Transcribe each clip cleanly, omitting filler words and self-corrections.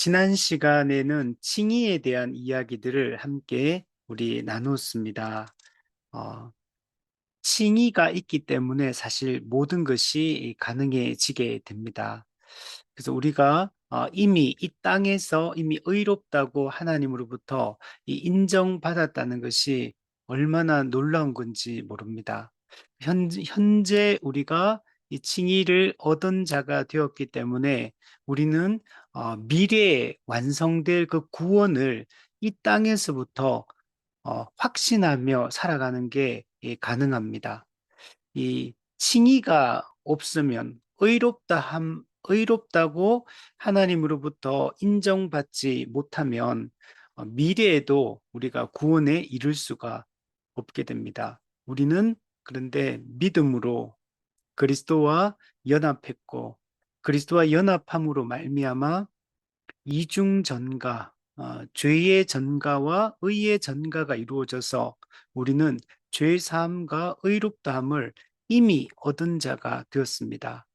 지난 시간에는 칭의에 대한 이야기들을 함께 우리 나눴습니다. 어, 칭의가 있기 때문에 사실 모든 것이 가능해지게 됩니다. 그래서 우리가 이미 이 땅에서 이미 의롭다고 하나님으로부터 인정받았다는 것이 얼마나 놀라운 건지 모릅니다. 현재 우리가 이 칭의를 얻은 자가 되었기 때문에 우리는 미래에 완성될 그 구원을 이 땅에서부터 확신하며 살아가는 게 가능합니다. 이 칭의가 없으면 의롭다고 하나님으로부터 인정받지 못하면 미래에도 우리가 구원에 이를 수가 없게 됩니다. 우리는 그런데 믿음으로 그리스도와 연합했고 그리스도와 연합함으로 말미암아 이중 전가, 죄의 전가와 의의 전가가 이루어져서 우리는 죄 사함과 의롭다함을 이미 얻은 자가 되었습니다.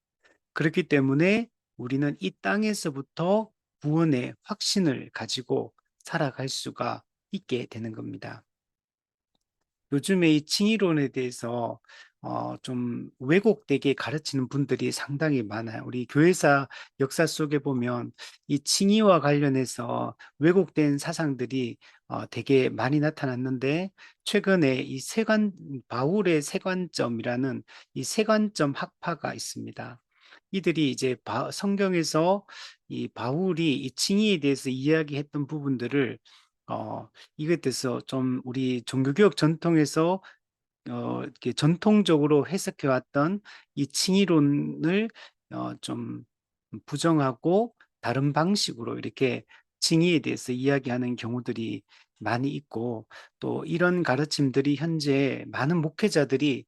그렇기 때문에 우리는 이 땅에서부터 구원의 확신을 가지고 살아갈 수가 있게 되는 겁니다. 요즘에 이 칭의론에 대해서 좀 왜곡되게 가르치는 분들이 상당히 많아요. 우리 교회사 역사 속에 보면 이 칭의와 관련해서 왜곡된 사상들이 되게 많이 나타났는데 최근에 바울의 세관점이라는 이 세관점 학파가 있습니다. 이들이 이제 성경에서 이 바울이 이 칭의에 대해서 이야기했던 부분들을 이것에 대해서 좀 우리 종교개혁 전통에서 이렇게 전통적으로 해석해왔던 이 칭의론을 좀 부정하고 다른 방식으로 이렇게 칭의에 대해서 이야기하는 경우들이 많이 있고 또 이런 가르침들이 현재 많은 목회자들이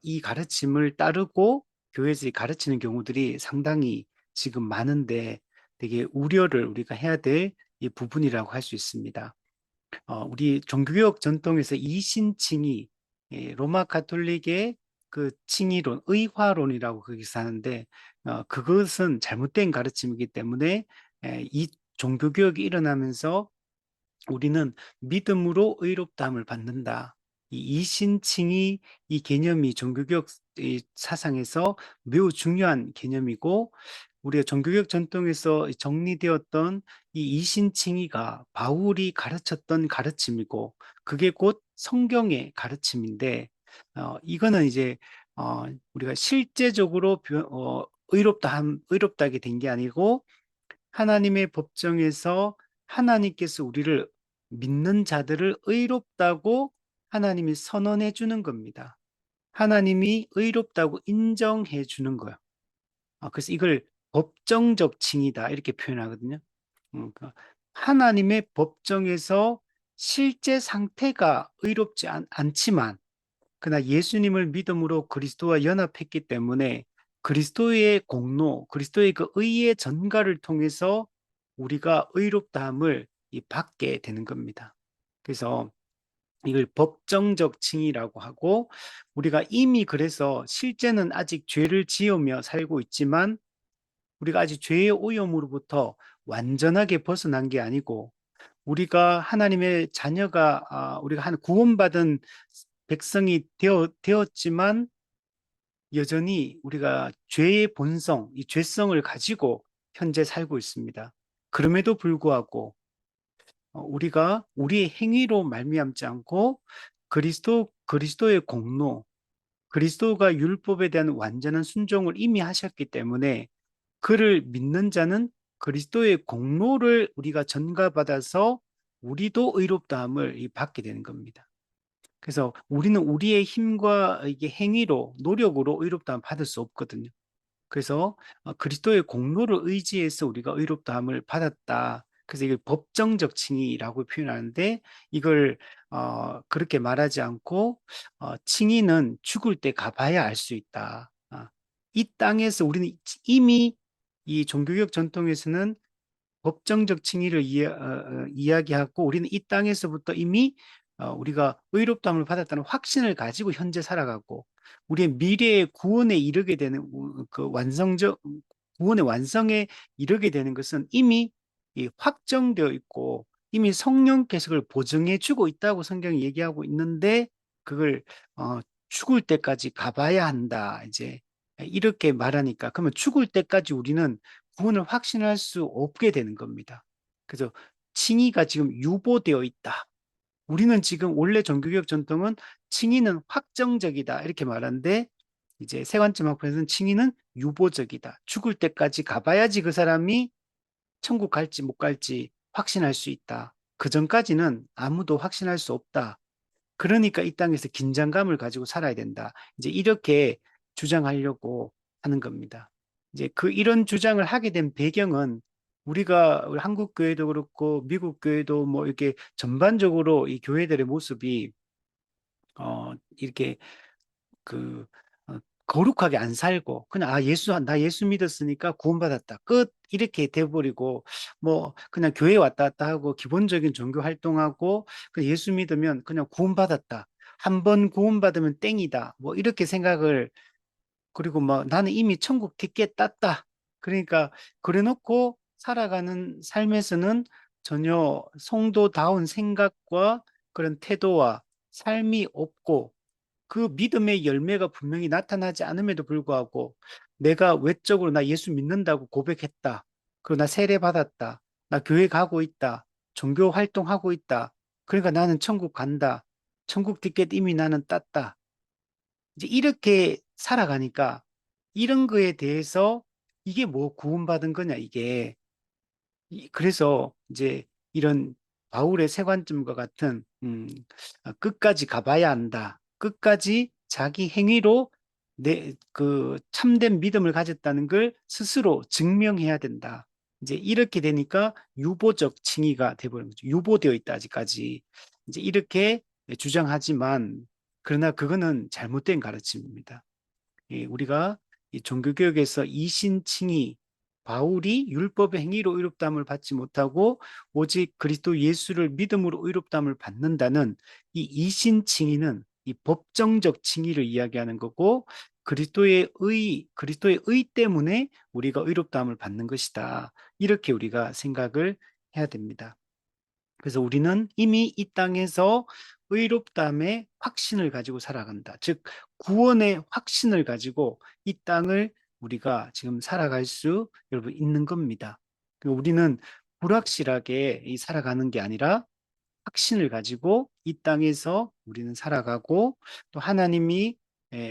이 가르침을 따르고 교회에서 가르치는 경우들이 상당히 지금 많은데 되게 우려를 우리가 해야 될 이 부분이라고 할 수 있습니다. 우리 종교개혁 전통에서 이신칭의, 로마 가톨릭의 그 칭의론, 의화론이라고 거기서 하는데 그것은 잘못된 가르침이기 때문에 이 종교개혁이 일어나면서 우리는 믿음으로 의롭다함을 받는다. 이 이신칭의 이 개념이 종교개혁 사상에서 매우 중요한 개념이고 우리가 종교개혁 전통에서 정리되었던 이 이신칭의가 바울이 가르쳤던 가르침이고 그게 곧 성경의 가르침인데 이거는 이제 우리가 실제적으로 의롭다게 된 게 아니고 하나님의 법정에서 하나님께서 우리를 믿는 자들을 의롭다고 하나님이 선언해 주는 겁니다. 하나님이 의롭다고 인정해 주는 거예요. 그래서 이걸 법정적 칭의다 이렇게 표현하거든요. 그러니까 하나님의 법정에서 실제 상태가 의롭지 않지만 그러나 예수님을 믿음으로 그리스도와 연합했기 때문에 그리스도의 공로, 그리스도의 그 의의 전가를 통해서 우리가 의롭다함을 받게 되는 겁니다. 그래서 이걸 법정적 칭의라고 하고 우리가 이미 그래서 실제는 아직 죄를 지으며 살고 있지만 우리가 아직 죄의 오염으로부터 완전하게 벗어난 게 아니고 우리가 하나님의 자녀가 우리가 한 구원받은 백성이 되었지만 여전히 우리가 죄의 본성, 이 죄성을 가지고 현재 살고 있습니다. 그럼에도 불구하고 우리가 우리의 행위로 말미암지 않고 그리스도의 공로, 그리스도가 율법에 대한 완전한 순종을 이미 하셨기 때문에 그를 믿는 자는 그리스도의 공로를 우리가 전가받아서 우리도 의롭다함을 받게 되는 겁니다. 그래서 우리는 우리의 힘과 이게 행위로 노력으로 의롭다함을 받을 수 없거든요. 그래서 그리스도의 공로를 의지해서 우리가 의롭다함을 받았다. 그래서 이걸 법정적 칭의라고 표현하는데 이걸 그렇게 말하지 않고 칭의는 죽을 때 가봐야 알 수 있다. 이 땅에서 우리는 이미 이 종교개혁 전통에서는 법정적 칭의를 이야기하고 우리는 이 땅에서부터 이미 우리가 의롭다함을 받았다는 확신을 가지고 현재 살아가고 우리의 미래의 구원에 이르게 되는 그 구원의 완성에 이르게 되는 것은 이미 이 확정되어 있고 이미 성령께서 그걸 보증해 주고 있다고 성경이 얘기하고 있는데 그걸 죽을 때까지 가봐야 한다. 이제 이렇게 말하니까 그러면 죽을 때까지 우리는 구원을 확신할 수 없게 되는 겁니다. 그래서 칭의가 지금 유보되어 있다. 우리는 지금 원래 종교개혁 전통은 칭의는 확정적이다 이렇게 말하는데 이제 세관점 학파에서는 칭의는 유보적이다. 죽을 때까지 가봐야지 그 사람이 천국 갈지 못 갈지 확신할 수 있다. 그 전까지는 아무도 확신할 수 없다. 그러니까 이 땅에서 긴장감을 가지고 살아야 된다. 이제 이렇게 주장하려고 하는 겁니다. 이제 이런 주장을 하게 된 배경은 우리가 우리 한국 교회도 그렇고 미국 교회도 뭐 이렇게 전반적으로 이 교회들의 모습이 이렇게 그 거룩하게 안 살고 그냥 나 예수 믿었으니까 구원받았다 끝 이렇게 돼버리고 뭐 그냥 교회 왔다 갔다 하고 기본적인 종교 활동하고 그 예수 믿으면 그냥 구원받았다 한 번 구원받으면 땡이다 뭐 이렇게 생각을 그리고 뭐 나는 이미 천국 티켓 땄다 그러니까 그래놓고 살아가는 삶에서는 전혀 성도다운 생각과 그런 태도와 삶이 없고 그 믿음의 열매가 분명히 나타나지 않음에도 불구하고 내가 외적으로 나 예수 믿는다고 고백했다. 그리고 나 세례 받았다. 나 교회 가고 있다. 종교 활동하고 있다. 그러니까 나는 천국 간다. 천국 티켓 이미 나는 땄다. 이제 이렇게 살아가니까 이런 거에 대해서 이게 뭐 구원받은 거냐 이게 그래서 이제 이런 바울의 세관점과 같은 끝까지 가봐야 한다. 끝까지 자기 행위로 내 그 참된 믿음을 가졌다는 걸 스스로 증명해야 된다. 이제 이렇게 되니까 유보적 칭의가 돼버린 거죠. 유보되어 있다 아직까지. 이제 이렇게 주장하지만 그러나 그거는 잘못된 가르침입니다. 우리가 이 종교개혁에서 이신칭의 바울이 율법의 행위로 의롭다함을 받지 못하고 오직 그리스도 예수를 믿음으로 의롭다함을 받는다는 이 이신칭의는 이 법정적 칭의를 이야기하는 거고 그리스도의 의 때문에 우리가 의롭다함을 받는 것이다. 이렇게 우리가 생각을 해야 됩니다. 그래서 우리는 이미 이 땅에서 의롭다함의 확신을 가지고 살아간다. 즉 구원의 확신을 가지고 이 땅을 우리가 지금 살아갈 수 여러분 있는 겁니다. 우리는 불확실하게 살아가는 게 아니라 확신을 가지고 이 땅에서 우리는 살아가고 또 하나님이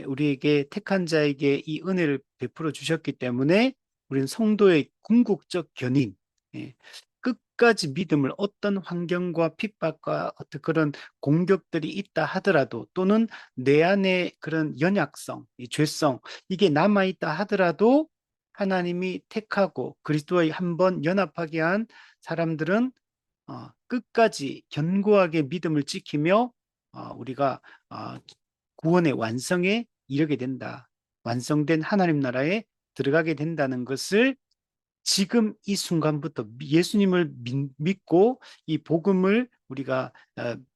우리에게 택한 자에게 이 은혜를 베풀어 주셨기 때문에 우리는 성도의 궁극적 견인, 예, 끝까지 믿음을 어떤 환경과 핍박과 어떤 그런 공격들이 있다 하더라도 또는 내 안에 그런 연약성, 이 죄성 이게 남아있다 하더라도 하나님이 택하고 그리스도와 한번 연합하게 한 사람들은 끝까지 견고하게 믿음을 지키며 우리가 구원의 완성에 이르게 된다. 완성된 하나님 나라에 들어가게 된다는 것을 지금 이 순간부터 예수님을 믿고 이 복음을 우리가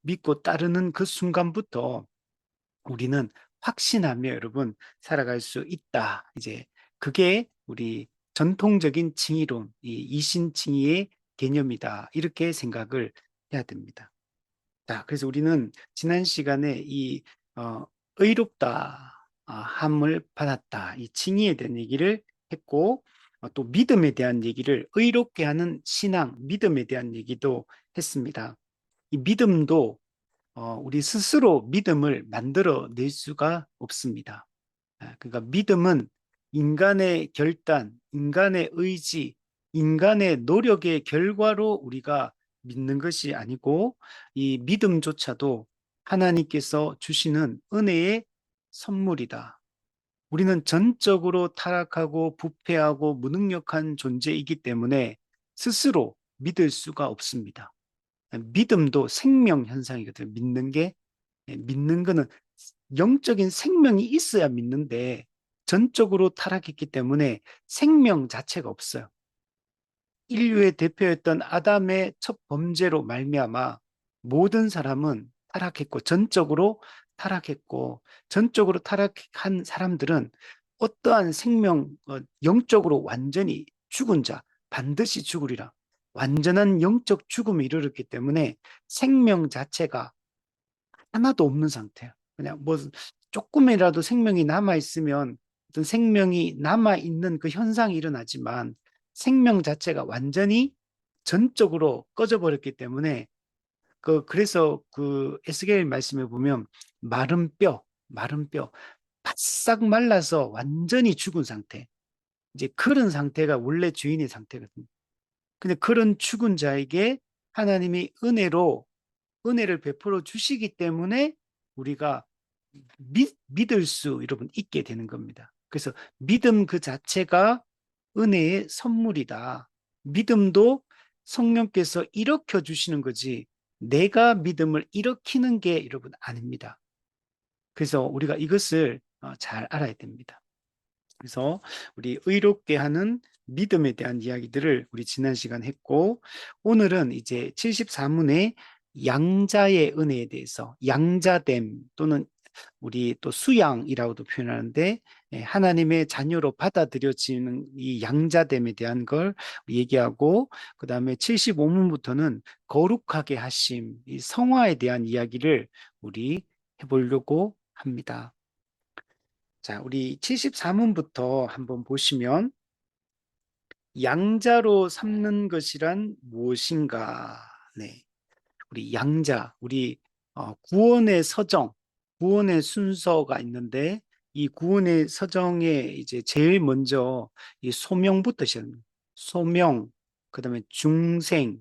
믿고 따르는 그 순간부터 우리는 확신하며 여러분 살아갈 수 있다. 이제 그게 우리 전통적인 칭의론, 이 이신칭의의 개념이다. 이렇게 생각을 해야 됩니다. 자, 그래서 우리는 지난 시간에 이 의롭다 함을 받았다. 이 칭의에 대한 얘기를 했고 또 믿음에 대한 얘기를 의롭게 하는 신앙, 믿음에 대한 얘기도 했습니다. 이 믿음도 우리 스스로 믿음을 만들어낼 수가 없습니다. 그러니까 믿음은 인간의 결단, 인간의 의지, 인간의 노력의 결과로 우리가 믿는 것이 아니고 이 믿음조차도 하나님께서 주시는 은혜의 선물이다. 우리는 전적으로 타락하고 부패하고 무능력한 존재이기 때문에 스스로 믿을 수가 없습니다. 믿음도 생명 현상이거든요. 믿는 거는 영적인 생명이 있어야 믿는데 전적으로 타락했기 때문에 생명 자체가 없어요. 인류의 대표였던 아담의 첫 범죄로 말미암아 모든 사람은 타락했고 전적으로 타락한 사람들은 어떠한 생명 영적으로 완전히 죽은 자 반드시 죽으리라. 완전한 영적 죽음에 이르렀기 때문에 생명 자체가 하나도 없는 상태야. 그냥 뭐 조금이라도 생명이 남아 있으면 어떤 생명이 남아 있는 그 현상이 일어나지만 생명 자체가 완전히 전적으로 꺼져 버렸기 때문에 그래서 그 에스겔 말씀에 보면 마른 뼈 바싹 말라서 완전히 죽은 상태. 이제 그런 상태가 원래 주인의 상태거든요. 근데 그런 죽은 자에게 하나님이 은혜를 베풀어 주시기 때문에 우리가 믿을 수 여러분 있게 되는 겁니다. 그래서 믿음 그 자체가 은혜의 선물이다. 믿음도 성령께서 일으켜 주시는 거지 내가 믿음을 일으키는 게 여러분 아닙니다. 그래서 우리가 이것을 잘 알아야 됩니다. 그래서 우리 의롭게 하는 믿음에 대한 이야기들을 우리 지난 시간 했고 오늘은 이제 74문의 양자의 은혜에 대해서 양자됨 또는 우리 또 수양이라고도 표현하는데 하나님의 자녀로 받아들여지는 이 양자됨에 대한 걸 얘기하고 그 다음에 75문부터는 거룩하게 하심, 이 성화에 대한 이야기를 우리 해보려고 합니다. 자, 우리 74문부터 한번 보시면 양자로 삼는 것이란 무엇인가? 네. 우리 양자, 우리 구원의 서정, 구원의 순서가 있는데 이 구원의 서정에 이제 제일 먼저 이 소명부터 시작합니다. 소명, 그다음에 중생,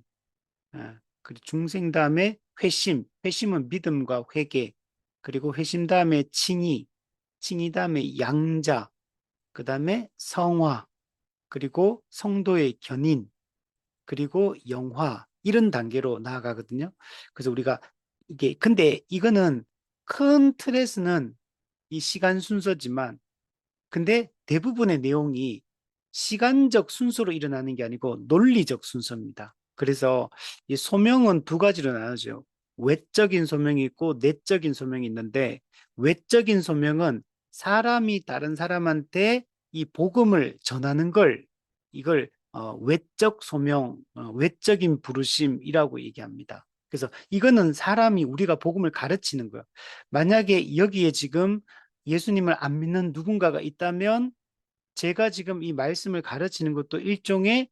그리고 중생 다음에 회심, 회심은 믿음과 회개, 그리고 회심 다음에 칭의, 칭의 다음에 양자, 그다음에 성화, 그리고 성도의 견인, 그리고 영화 이런 단계로 나아가거든요. 그래서 우리가 이게 근데 이거는 큰 틀에서는 이 시간 순서지만 근데 대부분의 내용이 시간적 순서로 일어나는 게 아니고 논리적 순서입니다. 그래서 이 소명은 두 가지로 나누죠. 외적인 소명이 있고 내적인 소명이 있는데 외적인 소명은 사람이 다른 사람한테 이 복음을 전하는 걸 이걸 외적 소명, 외적인 부르심이라고 얘기합니다. 그래서 이거는 사람이 우리가 복음을 가르치는 거예요. 만약에 여기에 지금 예수님을 안 믿는 누군가가 있다면 제가 지금 이 말씀을 가르치는 것도 일종의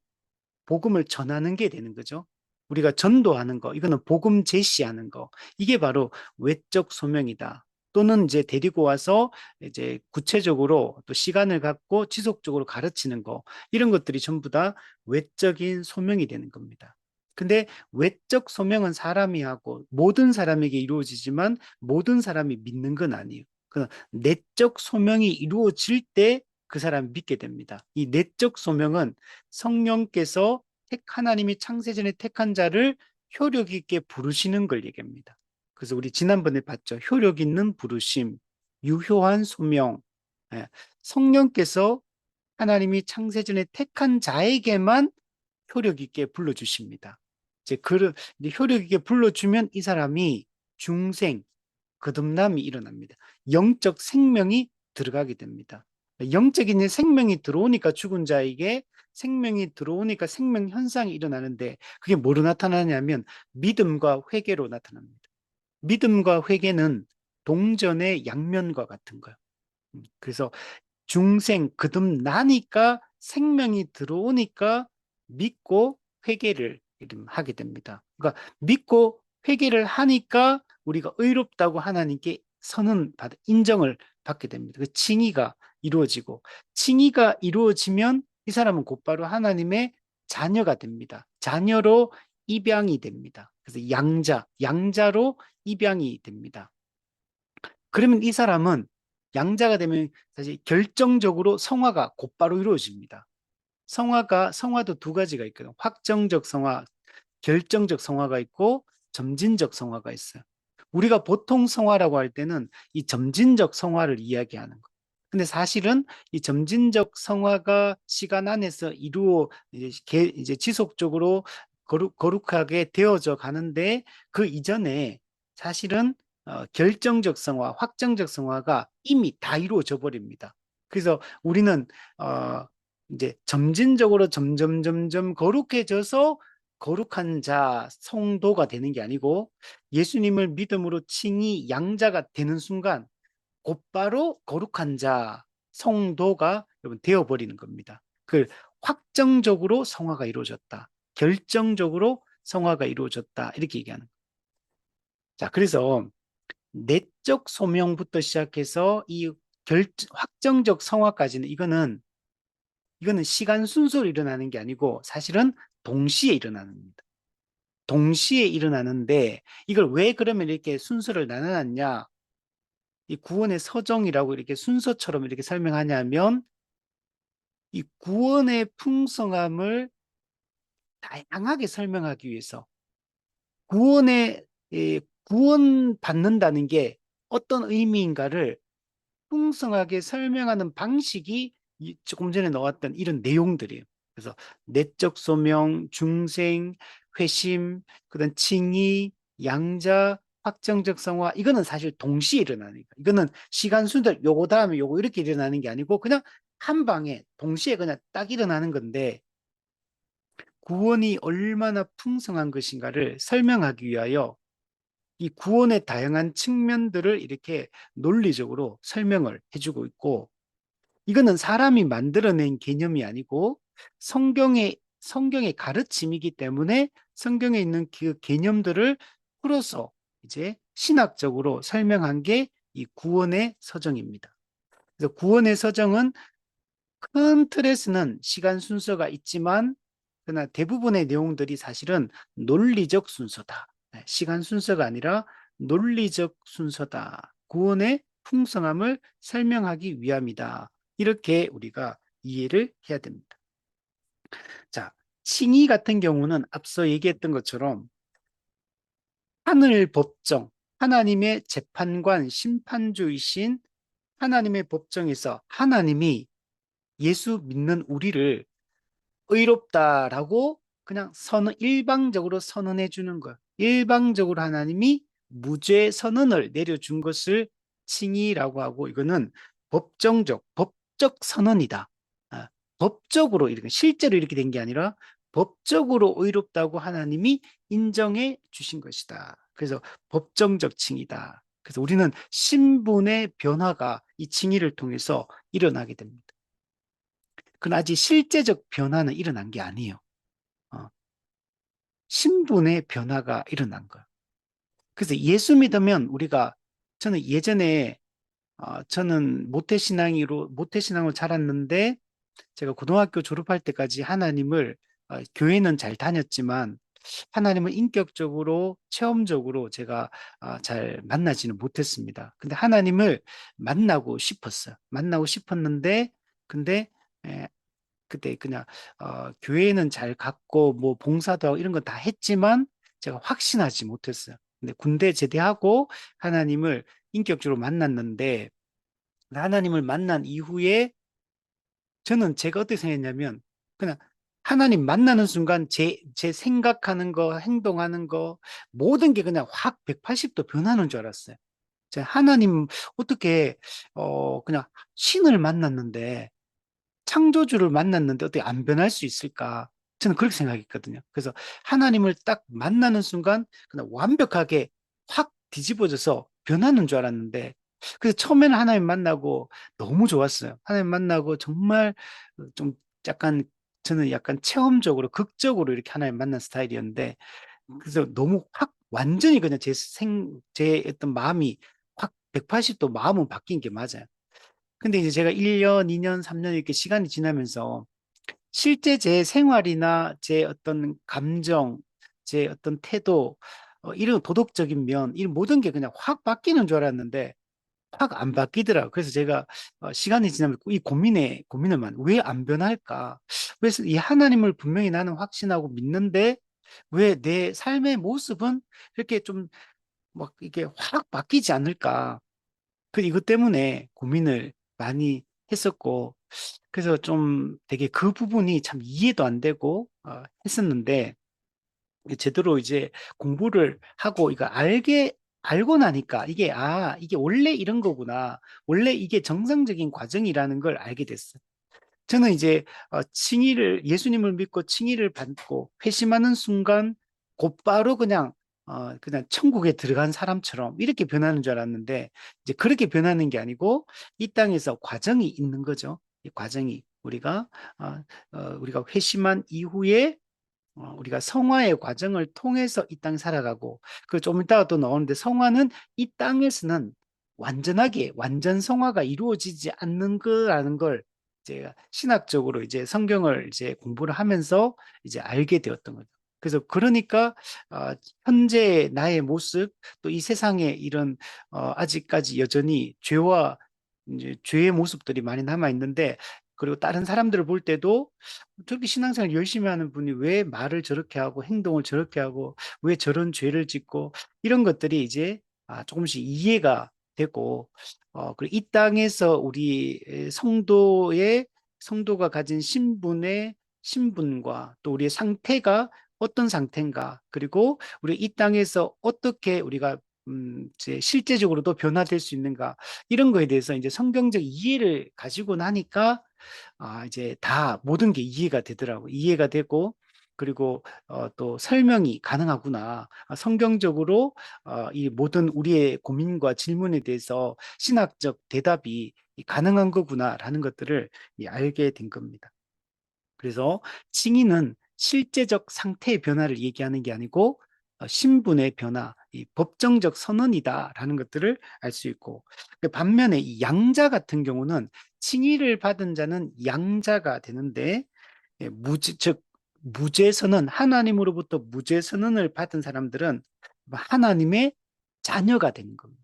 복음을 전하는 게 되는 거죠. 우리가 전도하는 거, 이거는 복음 제시하는 거. 이게 바로 외적 소명이다. 또는 이제 데리고 와서 이제 구체적으로 또 시간을 갖고 지속적으로 가르치는 거. 이런 것들이 전부 다 외적인 소명이 되는 겁니다. 근데 외적 소명은 사람이 하고 모든 사람에게 이루어지지만 모든 사람이 믿는 건 아니에요. 그 내적 소명이 이루어질 때 그 사람이 믿게 됩니다. 이 내적 소명은 성령께서 하나님이 창세전에 택한 자를 효력 있게 부르시는 걸 얘기합니다. 그래서 우리 지난번에 봤죠. 효력 있는 부르심, 유효한 소명. 예, 성령께서 하나님이 창세전에 택한 자에게만 효력 있게 불러주십니다. 이제 효력 있게 불러주면 이 사람이 중생, 거듭남이 일어납니다. 영적 생명이 들어가게 됩니다. 영적인 생명이 들어오니까 죽은 자에게 생명이 들어오니까 생명 현상이 일어나는데 그게 뭐로 나타나냐면 믿음과 회개로 나타납니다. 믿음과 회개는 동전의 양면과 같은 거예요. 그래서 중생 거듭나니까 생명이 들어오니까 믿고 회개를 하게 됩니다. 그러니까 믿고 회개를 하니까 우리가 의롭다고 하나님께 인정을 받게 됩니다. 그 칭의가 이루어지고 칭의가 이루어지면 이 사람은 곧바로 하나님의 자녀가 됩니다. 자녀로 입양이 됩니다. 그래서 양자로 입양이 됩니다. 그러면 이 사람은 양자가 되면 사실 결정적으로 성화가 곧바로 이루어집니다. 성화도 두 가지가 있거든요. 확정적 성화, 결정적 성화가 있고 점진적 성화가 있어요. 우리가 보통 성화라고 할 때는 이 점진적 성화를 이야기하는 거예요. 근데 사실은 이 점진적 성화가 시간 안에서 이제 지속적으로 거룩하게 되어져 가는데 그 이전에 사실은 결정적 성화, 확정적 성화가 이미 다 이루어져 버립니다. 그래서 우리는 이제 점진적으로 점점 거룩해져서 거룩한 자, 성도가 되는 게 아니고 예수님을 믿음으로 칭의 양자가 되는 순간 곧바로 거룩한 자, 성도가 여러분 되어버리는 겁니다. 그 확정적으로 성화가 이루어졌다. 결정적으로 성화가 이루어졌다. 이렇게 얘기하는 거예요. 자, 그래서 내적 소명부터 시작해서 이 확정적 성화까지는 이거는 시간 순서로 일어나는 게 아니고 사실은 동시에 일어나는 겁니다. 동시에 일어나는데 이걸 왜 그러면 이렇게 순서를 나눠놨냐? 이 구원의 서정이라고 이렇게 순서처럼 이렇게 설명하냐면 이 구원의 풍성함을 다양하게 설명하기 위해서 구원의 구원받는다는 게 어떤 의미인가를 풍성하게 설명하는 방식이 조금 전에 나왔던 이런 내용들이에요. 그래서 내적 소명, 중생, 회심, 그다음 칭의, 양자, 확정적 성화 이거는 사실 동시에 일어나는 거예요. 이거는 시간 순서 요거 다음에 요거 이렇게 일어나는 게 아니고 그냥 한 방에 동시에 그냥 딱 일어나는 건데 구원이 얼마나 풍성한 것인가를 설명하기 위하여 이 구원의 다양한 측면들을 이렇게 논리적으로 설명을 해주고 있고 이거는 사람이 만들어낸 개념이 아니고 성경의 가르침이기 때문에 성경에 있는 그 개념들을 풀어서 이제 신학적으로 설명한 게 이 구원의 서정입니다. 그래서 구원의 서정은 큰 틀에서는 시간 순서가 있지만 그러나 대부분의 내용들이 사실은 논리적 순서다. 네, 시간 순서가 아니라 논리적 순서다. 구원의 풍성함을 설명하기 위함이다. 이렇게 우리가 이해를 해야 됩니다. 자, 칭의 같은 경우는 앞서 얘기했던 것처럼 하늘 법정, 하나님의 재판관, 심판주이신 하나님의 법정에서 하나님이 예수 믿는 우리를 의롭다라고 그냥 일방적으로 선언해 주는 것. 일방적으로 하나님이 무죄 선언을 내려준 것을 칭의라고 하고 이거는 법적 선언이다. 아, 법적으로 이렇게 실제로 이렇게 된 게 아니라 법적으로 의롭다고 하나님이 인정해 주신 것이다. 그래서 법정적 칭의다. 그래서 우리는 신분의 변화가 이 칭의를 통해서 일어나게 됩니다. 그건 아직 실제적 변화는 일어난 게 아니에요. 어, 신분의 변화가 일어난 거예요. 그래서 예수 믿으면 저는 예전에 저는 모태신앙으로 자랐는데 제가 고등학교 졸업할 때까지 하나님을 교회는 잘 다녔지만 하나님을 인격적으로 체험적으로 제가 잘 만나지는 못했습니다. 근데 하나님을 만나고 싶었어요. 만나고 싶었는데 근데 그때 그냥 교회는 잘 갔고 뭐 봉사도 하고 이런 건 다 했지만 제가 확신하지 못했어요. 근데 군대 제대하고 하나님을 인격적으로 만났는데 하나님을 만난 이후에 저는 제가 어떻게 생각했냐면 그냥 하나님 만나는 순간 제 생각하는 거, 행동하는 거 모든 게 그냥 확 180도 변하는 줄 알았어요. 제가 하나님 어떻게 그냥 신을 만났는데 창조주를 만났는데 어떻게 안 변할 수 있을까? 저는 그렇게 생각했거든요. 그래서 하나님을 딱 만나는 순간 그냥 완벽하게 확 뒤집어져서 변하는 줄 알았는데 그래서 처음에는 하나님 만나고 너무 좋았어요. 하나님 만나고 정말 좀 약간 저는 약간 체험적으로 극적으로 이렇게 하나님 만난 스타일이었는데 그래서 너무 확 완전히 그냥 제 어떤 마음이 확 180도 마음은 바뀐 게 맞아요. 근데 이제 제가 1년, 2년, 3년 이렇게 시간이 지나면서 실제 제 생활이나 제 어떤 감정, 제 어떤 태도, 이런 도덕적인 면, 이 모든 게 그냥 확 바뀌는 줄 알았는데 확 안 바뀌더라고요. 그래서 제가 시간이 지나면 이 고민을 왜 안 변할까? 그래서 이 하나님을 분명히 나는 확신하고 믿는데 왜 내 삶의 모습은 이렇게 좀 막 이게 확 바뀌지 않을까? 이것 때문에 고민을 많이 했었고, 그래서 좀 되게 그 부분이 참 이해도 안 되고, 했었는데, 제대로 이제 공부를 하고, 알고 나니까 이게 원래 이런 거구나. 원래 이게 정상적인 과정이라는 걸 알게 됐어요. 저는 이제 칭의를 예수님을 믿고 칭의를 받고 회심하는 순간 곧바로 그냥 천국에 들어간 사람처럼 이렇게 변하는 줄 알았는데 이제 그렇게 변하는 게 아니고 이 땅에서 과정이 있는 거죠. 이 과정이 어, 우리가 회심한 이후에 우리가 성화의 과정을 통해서 이 땅 살아가고, 그 좀 이따가 또 나오는데 성화는 이 땅에서는 완전하게 완전 성화가 이루어지지 않는 거라는 걸 이제 신학적으로 이제 성경을 이제 공부를 하면서 이제 알게 되었던 거죠. 그래서 그러니까 어, 현재 나의 모습 또 이 세상에 이런 아직까지 여전히 죄와 이제 죄의 모습들이 많이 남아 있는데 그리고 다른 사람들을 볼 때도 저렇게 신앙생활 열심히 하는 분이 왜 말을 저렇게 하고 행동을 저렇게 하고 왜 저런 죄를 짓고 이런 것들이 이제 조금씩 이해가 되고 그리고 이 땅에서 우리 성도가 가진 신분과 또 우리의 상태가 어떤 상태인가 그리고 우리 이 땅에서 어떻게 우리가 이제 실제적으로도 변화될 수 있는가 이런 거에 대해서 이제 성경적 이해를 가지고 나니까 이제 다 모든 게 이해가 되더라고. 이해가 되고, 그리고 또 설명이 가능하구나. 성경적으로 이 모든 우리의 고민과 질문에 대해서 신학적 대답이 가능한 거구나라는 것들을 알게 된 겁니다. 그래서 칭의는 실제적 상태의 변화를 얘기하는 게 아니고 신분의 변화, 이 법정적 선언이다라는 것들을 알 수 있고 그 반면에 이 양자 같은 경우는 칭의를 받은 자는 양자가 되는데 즉 무죄 선언 하나님으로부터 무죄 선언을 받은 사람들은 하나님의 자녀가 되는 겁니다.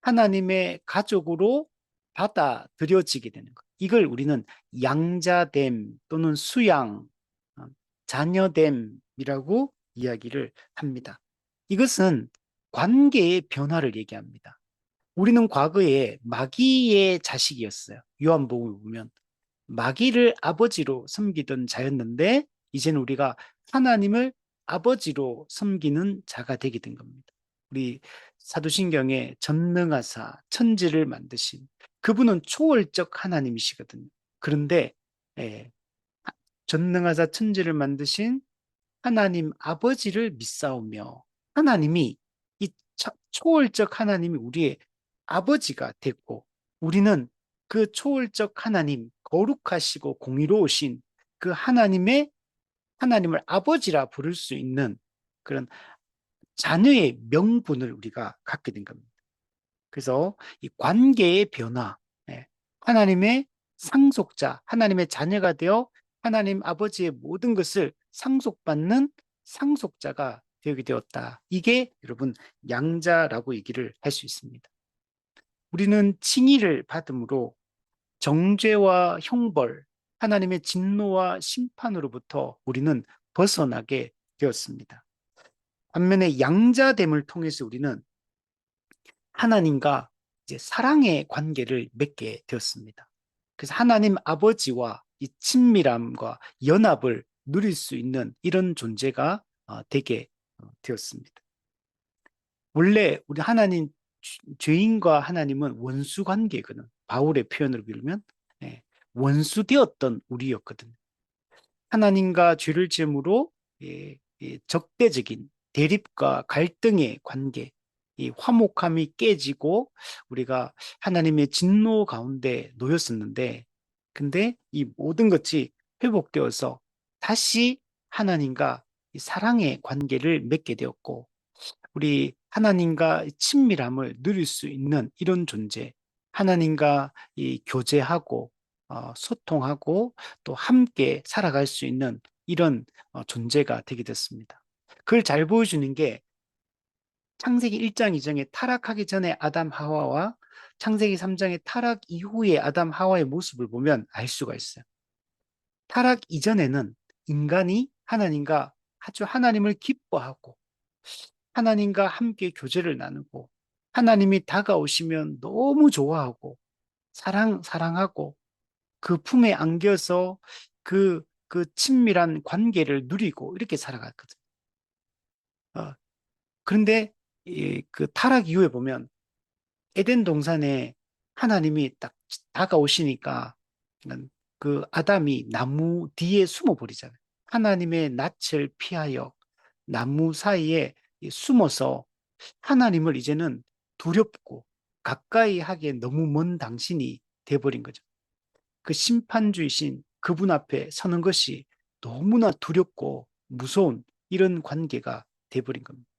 하나님의 가족으로 받아들여지게 되는 것. 이걸 우리는 양자됨 또는 수양, 어, 자녀됨이라고 이야기를 합니다. 이것은 관계의 변화를 얘기합니다. 우리는 과거에 마귀의 자식이었어요. 요한복음을 보면 마귀를 아버지로 섬기던 자였는데 이제는 우리가 하나님을 아버지로 섬기는 자가 되게 된 겁니다. 우리 사도신경에 전능하사 천지를 만드신 그분은 초월적 하나님이시거든요. 그런데 예, 전능하사 천지를 만드신 하나님 아버지를 믿사오며 하나님이 이 초월적 하나님이 우리의 아버지가 됐고 우리는 그 초월적 하나님 거룩하시고 공의로우신 그 하나님을 아버지라 부를 수 있는 그런 자녀의 명분을 우리가 갖게 된 겁니다. 그래서 이 관계의 변화, 예, 하나님의 상속자, 하나님의 자녀가 되어 하나님 아버지의 모든 것을 상속받는 상속자가 되게 되었다. 이게 여러분 양자라고 얘기를 할 수 있습니다. 우리는 칭의를 받음으로 정죄와 형벌, 하나님의 진노와 심판으로부터 우리는 벗어나게 되었습니다. 반면에 양자됨을 통해서 우리는 하나님과 이제 사랑의 관계를 맺게 되었습니다. 그래서 하나님 아버지와 이 친밀함과 연합을 누릴 수 있는 이런 존재가 되게 되었습니다. 원래 우리 죄인과 하나님은 원수 관계거든. 바울의 표현으로 빌면 예, 원수 되었던 우리였거든. 하나님과 죄를 지음으로 적대적인 대립과 갈등의 관계, 이 화목함이 깨지고 우리가 하나님의 진노 가운데 놓였었는데, 근데 이 모든 것이 회복되어서 다시 하나님과 이 사랑의 관계를 맺게 되었고, 우리 하나님과 친밀함을 누릴 수 있는 이런 존재, 하나님과 이 교제하고 소통하고 또 함께 살아갈 수 있는 이런 존재가 되게 됐습니다. 그걸 잘 보여주는 게 창세기 1장 2장에 타락하기 전에 아담 하와와 창세기 3장의 타락 이후의 아담 하와의 모습을 보면 알 수가 있어요. 타락 이전에는 인간이 하나님과 아주 하나님을 기뻐하고 하나님과 함께 교제를 나누고 하나님이 다가오시면 너무 좋아하고 사랑하고 그 품에 안겨서 그 친밀한 관계를 누리고 이렇게 살아갔거든. 어, 그런데 그 타락 이후에 보면 에덴 동산에 하나님이 딱 다가오시니까 그 아담이 나무 뒤에 숨어 버리잖아요. 하나님의 낯을 피하여 나무 사이에 숨어서 하나님을 이제는 두렵고 가까이 하기에 너무 먼 당신이 돼버린 거죠. 그 심판주이신 그분 앞에 서는 것이 너무나 두렵고 무서운 이런 관계가 돼버린 겁니다.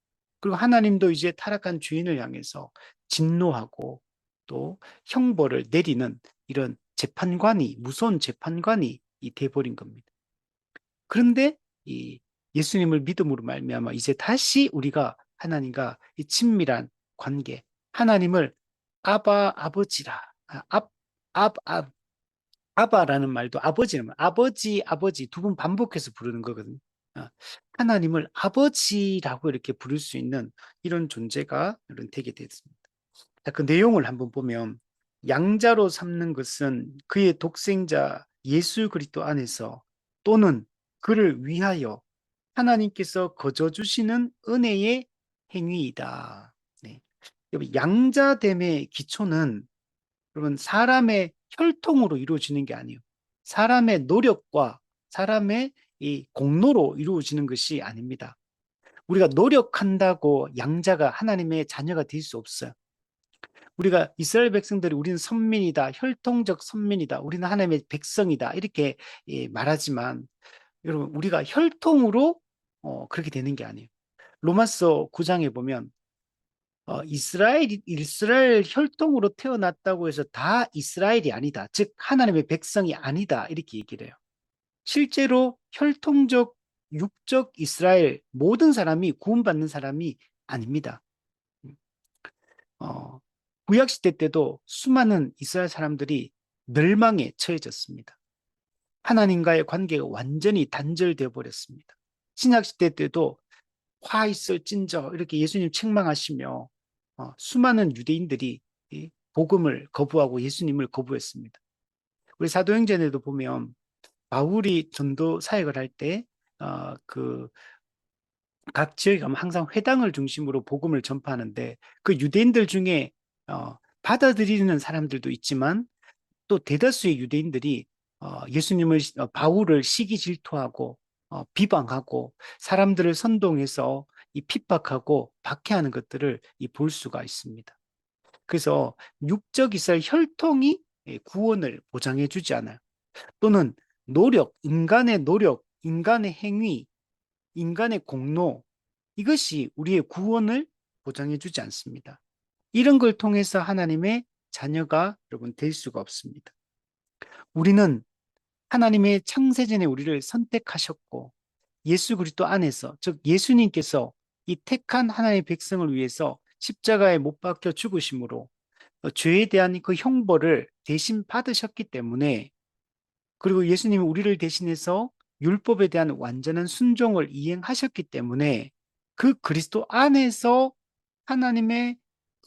그리고 하나님도 이제 타락한 주인을 향해서 진노하고 또 형벌을 내리는 이런 재판관이, 무서운 재판관이 돼버린 겁니다. 그런데 이 예수님을 믿음으로 말미암아 이제 다시 우리가 하나님과 이 친밀한 관계, 하나님을 아바 아버지라, 아바라는 말도 아버지는 아버지 아버지 두 번 반복해서 부르는 거거든요. 어, 하나님을 아버지라고 이렇게 부를 수 있는 이런 존재가 이런 되게 됐습니다. 자, 그 내용을 한번 보면 양자로 삼는 것은 그의 독생자 예수 그리스도 안에서 또는 그를 위하여 하나님께서 거저 주시는 은혜의 행위이다. 네. 여러분, 양자됨의 기초는 여러분 사람의 혈통으로 이루어지는 게 아니에요. 사람의 노력과 사람의 이 공로로 이루어지는 것이 아닙니다. 우리가 노력한다고 양자가 하나님의 자녀가 될 수 없어요. 우리가 이스라엘 백성들이 우리는 선민이다, 혈통적 선민이다, 우리는 하나님의 백성이다 이렇게 말하지만 여러분 우리가 혈통으로 그렇게 되는 게 아니에요. 로마서 9장에 보면 이스라엘 혈통으로 태어났다고 해서 다 이스라엘이 아니다. 즉 하나님의 백성이 아니다 이렇게 얘기를 해요. 실제로 혈통적 육적 이스라엘 모든 사람이 구원받는 사람이 아닙니다. 어, 구약시대 때도 수많은 이스라엘 사람들이 멸망에 처해졌습니다. 하나님과의 관계가 완전히 단절되어 버렸습니다. 신약시대 때도 화 있을진저 이렇게 예수님 책망하시며 수많은 유대인들이 이 복음을 거부하고 예수님을 거부했습니다. 우리 사도행전에도 보면 바울이 전도 사역을 할 때 각 지역에 가면 항상 회당을 중심으로 복음을 전파하는데 그 유대인들 중에 받아들이는 사람들도 있지만 또 대다수의 유대인들이 예수님을 바울을 시기 질투하고 비방하고 사람들을 선동해서 이 핍박하고 박해하는 것들을 볼 수가 있습니다. 그래서 육적 이스라엘 혈통이 구원을 보장해 주지 않아요. 또는 노력, 인간의 행위, 인간의 공로 이것이 우리의 구원을 보장해 주지 않습니다. 이런 걸 통해서 하나님의 자녀가 여러분 될 수가 없습니다. 우리는 하나님의 창세전에 우리를 선택하셨고 예수 그리스도 안에서 즉 예수님께서 이 택한 하나님의 백성을 위해서 십자가에 못 박혀 죽으심으로 죄에 대한 그 형벌을 대신 받으셨기 때문에 그리고 예수님이 우리를 대신해서 율법에 대한 완전한 순종을 이행하셨기 때문에 그 그리스도 안에서 하나님의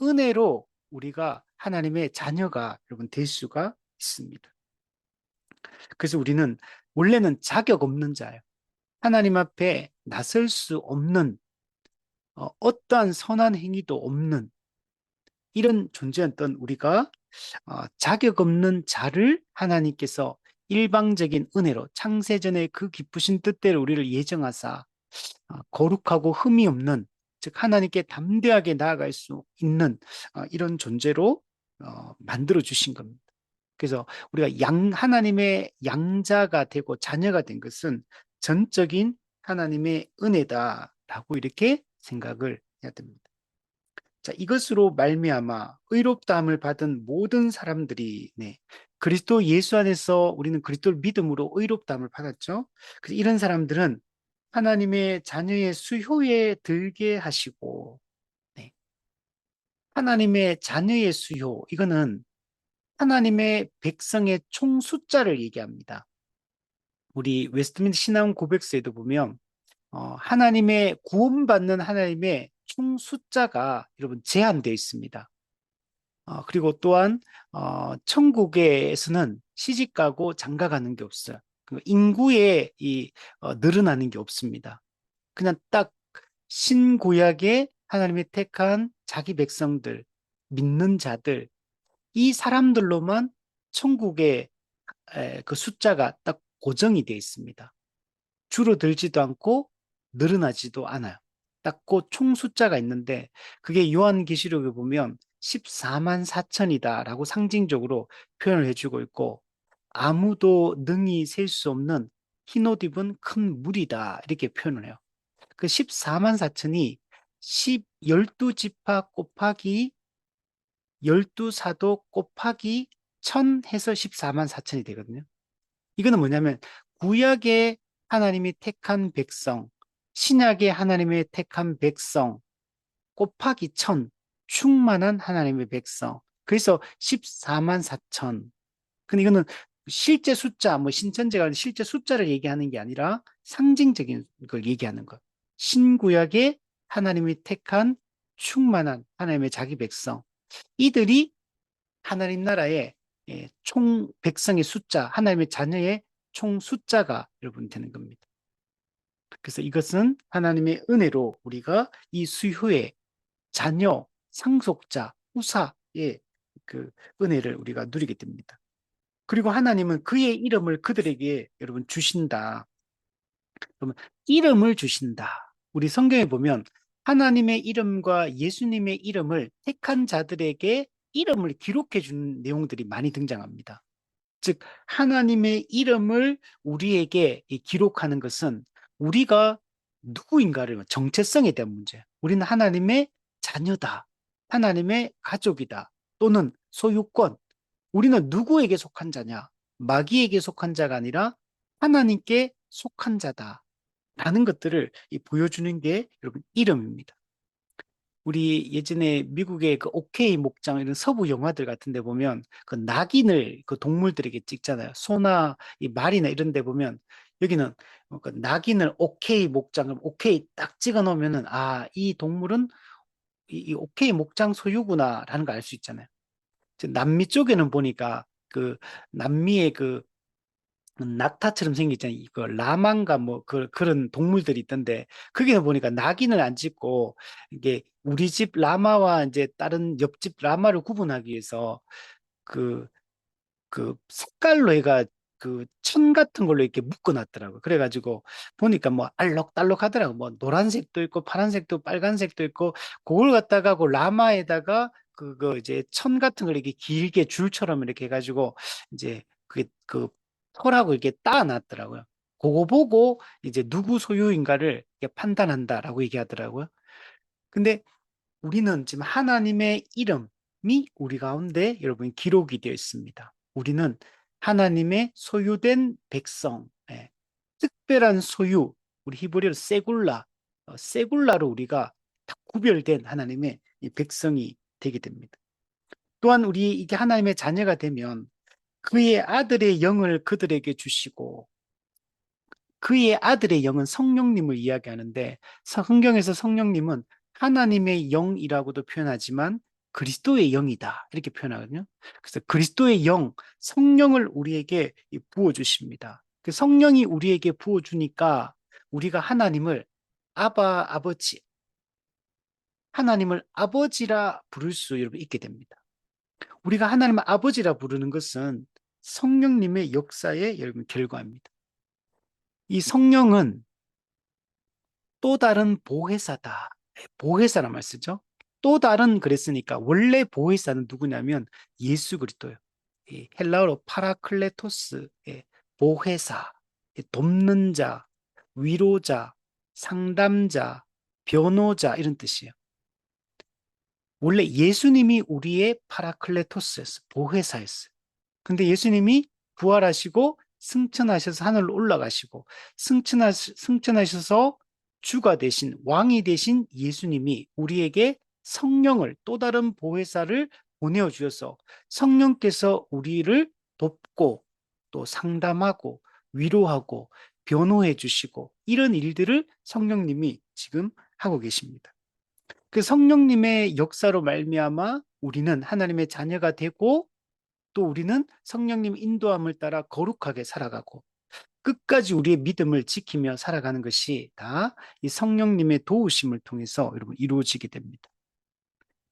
은혜로 우리가 하나님의 자녀가 여러분 될 수가 있습니다. 그래서 우리는 원래는 자격 없는 자예요. 하나님 앞에 나설 수 없는 어떠한 선한 행위도 없는 이런 존재였던 우리가 자격 없는 자를 하나님께서 일방적인 은혜로 창세전의 그 기쁘신 뜻대로 우리를 예정하사 거룩하고 흠이 없는 즉 하나님께 담대하게 나아갈 수 있는 이런 존재로 만들어 주신 겁니다. 그래서 우리가 하나님의 양자가 되고 자녀가 된 것은 전적인 하나님의 은혜다라고 이렇게 생각을 해야 됩니다. 자, 이것으로 말미암아 의롭다함을 받은 모든 사람들이 그리스도 예수 안에서 우리는 그리스도를 믿음으로 의롭다함을 받았죠. 그래서 이런 사람들은 하나님의 자녀의 수효에 들게 하시고 하나님의 자녀의 수효 이거는 하나님의 백성의 총 숫자를 얘기합니다. 우리 웨스트민스터 신앙 고백서에도 보면 하나님의 구원받는 하나님의 총 숫자가 여러분 제한되어 있습니다. 그리고 또한 천국에서는 시집가고 장가가는 게 없어요. 인구에 늘어나는 게 없습니다. 그냥 딱 신구약의 하나님의 택한 자기 백성들, 믿는 자들, 이 사람들로만 천국에 그 숫자가 딱 고정이 되어 있습니다. 줄어들지도 않고 늘어나지도 않아요. 딱 그 총 숫자가 있는데 그게 요한계시록에 보면 14만 4천이다라고 상징적으로 표현을 해주고 있고 아무도 능히 셀 수 없는 흰옷 입은 큰 물이다 이렇게 표현을 해요. 그 14만 4천이 12지파 곱하기 12사도 곱하기 1000 해서 14만 4천이 되거든요. 이거는 뭐냐면 구약의 하나님이 택한 백성, 신약의 하나님의 택한 백성 곱하기 1000 충만한 하나님의 백성. 그래서 14만 4천. 근데 이거는 실제 숫자, 뭐 신천지가 실제 숫자를 얘기하는 게 아니라 상징적인 걸 얘기하는 것. 신구약의 하나님이 택한 충만한 하나님의 자기 백성. 이들이 하나님 나라의 총 백성의 숫자, 하나님의 자녀의 총 숫자가 여러분 되는 겁니다. 그래서 이것은 하나님의 은혜로 우리가 이 수효의 자녀, 상속자, 후사의 그 은혜를 우리가 누리게 됩니다. 그리고 하나님은 그의 이름을 그들에게 여러분 주신다. 그러면 이름을 주신다. 우리 성경에 보면 하나님의 이름과 예수님의 이름을 택한 자들에게 이름을 기록해 주는 내용들이 많이 등장합니다. 즉 하나님의 이름을 우리에게 기록하는 것은 우리가 누구인가를 정체성에 대한 문제. 우리는 하나님의 자녀다. 하나님의 가족이다. 또는 소유권. 우리는 누구에게 속한 자냐? 마귀에게 속한 자가 아니라 하나님께 속한 자다. 라는 것들을 보여주는 게 여러분 이름입니다. 우리 예전에 미국의 그 오케이 목장 이런 서부 영화들 같은 데 보면 그 낙인을 그 동물들에게 찍잖아요. 소나 이 말이나 이런 데 보면 여기는 그 낙인을 오케이 목장을 오케이 딱 찍어 놓으면은 아, 이 동물은 이 오케이 목장 소유구나라는 걸 알 수 있잖아요. 남미 쪽에는 보니까 그 남미의 그 낙타처럼 생겼잖아요. 그 라만가 뭐 그런 동물들이 있던데 거기는 보니까 낙인을 안 찍고 이게 우리 집 라마와 이제 다른 옆집 라마를 구분하기 위해서 그 색깔로 해가 그 천 같은 걸로 이렇게 묶어놨더라고요. 그래가지고 보니까 뭐 알록달록 하더라고. 뭐 노란색도 있고 파란색도 빨간색도 있고 그걸 갖다가 그 라마에다가 그거 이제 천 같은 걸 이렇게 길게 줄처럼 이렇게 해가지고 이제 그게 그 털하고 이렇게 따놨더라고요. 그거 보고 이제 누구 소유인가를 이렇게 판단한다라고 얘기하더라고요. 근데 우리는 지금 하나님의 이름이 우리 가운데 여러분 기록이 되어 있습니다. 우리는 하나님의 소유된 백성, 특별한 소유, 우리 히브리어로 세굴라, 세굴라로 우리가 다 구별된 하나님의 이 백성이 되게 됩니다. 또한 우리 이게 하나님의 자녀가 되면 그의 아들의 영을 그들에게 주시고 그의 아들의 영은 성령님을 이야기하는데 성경에서 성령님은 하나님의 영이라고도 표현하지만 그리스도의 영이다 이렇게 표현하거든요. 그래서 그리스도의 영, 성령을 우리에게 부어주십니다. 그 성령이 우리에게 부어주니까 우리가 하나님을 아바, 아버지, 하나님을 아버지라 부를 수 여러분 있게 됩니다. 우리가 하나님을 아버지라 부르는 것은 성령님의 역사의 여러분 결과입니다. 이 성령은 또 다른 보혜사다. 보혜사란 말 쓰죠. 또 다른 그랬으니까 원래 보혜사는 누구냐면 예수 그리스도예요. 헬라어로 파라클레토스, 보혜사, 돕는 자, 위로자, 상담자, 변호자 이런 뜻이에요. 원래 예수님이 우리의 파라클레토스였어요. 보혜사였어요. 근데 예수님이 부활하시고 승천하셔서 하늘로 올라가시고 승천하셔서 주가 되신 왕이 되신 예수님이 우리에게 성령을 또 다른 보혜사를 보내어 주셔서 성령께서 우리를 돕고 또 상담하고 위로하고 변호해 주시고 이런 일들을 성령님이 지금 하고 계십니다. 그 성령님의 역사로 말미암아 우리는 하나님의 자녀가 되고 또 우리는 성령님 인도함을 따라 거룩하게 살아가고 끝까지 우리의 믿음을 지키며 살아가는 것이 다 이 성령님의 도우심을 통해서 여러분 이루어지게 됩니다.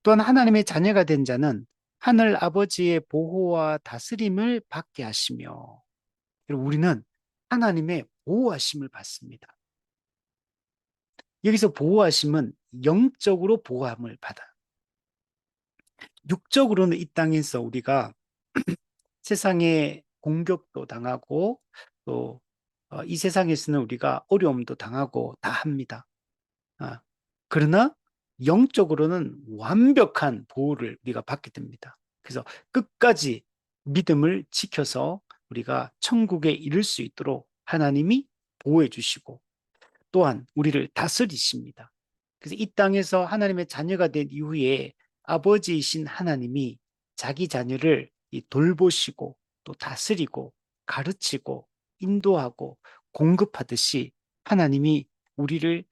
또한 하나님의 자녀가 된 자는 하늘 아버지의 보호와 다스림을 받게 하시며 여러분, 우리는 하나님의 보호하심을 받습니다. 여기서 보호하심은 영적으로 보호함을 받아요. 육적으로는 이 땅에서 우리가 세상에 공격도 당하고 또 이 세상에서는 우리가 어려움도 당하고 다 합니다. 아, 그러나 영적으로는 완벽한 보호를 우리가 받게 됩니다. 그래서 끝까지 믿음을 지켜서 우리가 천국에 이를 수 있도록 하나님이 보호해 주시고 또한 우리를 다스리십니다. 그래서 이 땅에서 하나님의 자녀가 된 이후에 아버지이신 하나님이 자기 자녀를 돌보시고 또 다스리고 가르치고 인도하고 공급하듯이 하나님이 우리를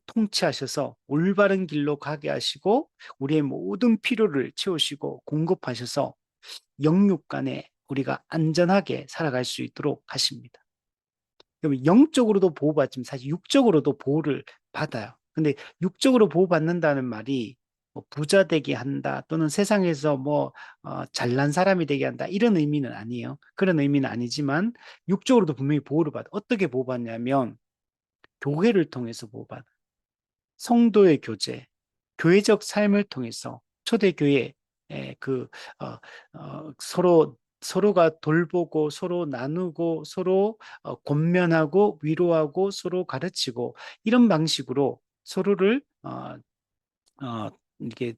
통치하셔서 올바른 길로 가게 하시고 우리의 모든 필요를 채우시고 공급하셔서 영육 간에 우리가 안전하게 살아갈 수 있도록 하십니다. 그러면 영적으로도 보호받지만 사실 육적으로도 보호를 받아요. 근데 육적으로 보호받는다는 말이 뭐 부자 되게 한다 또는 세상에서 뭐 잘난 사람이 되게 한다 이런 의미는 아니에요. 그런 의미는 아니지만 육적으로도 분명히 보호를 받아. 어떻게 보호받냐면 교회를 통해서 보호받아. 성도의 교제, 교회적 삶을 통해서 초대교회 그 서로가 돌보고 서로 나누고 서로 권면하고 위로하고 서로 가르치고 이런 방식으로 서로를 이렇게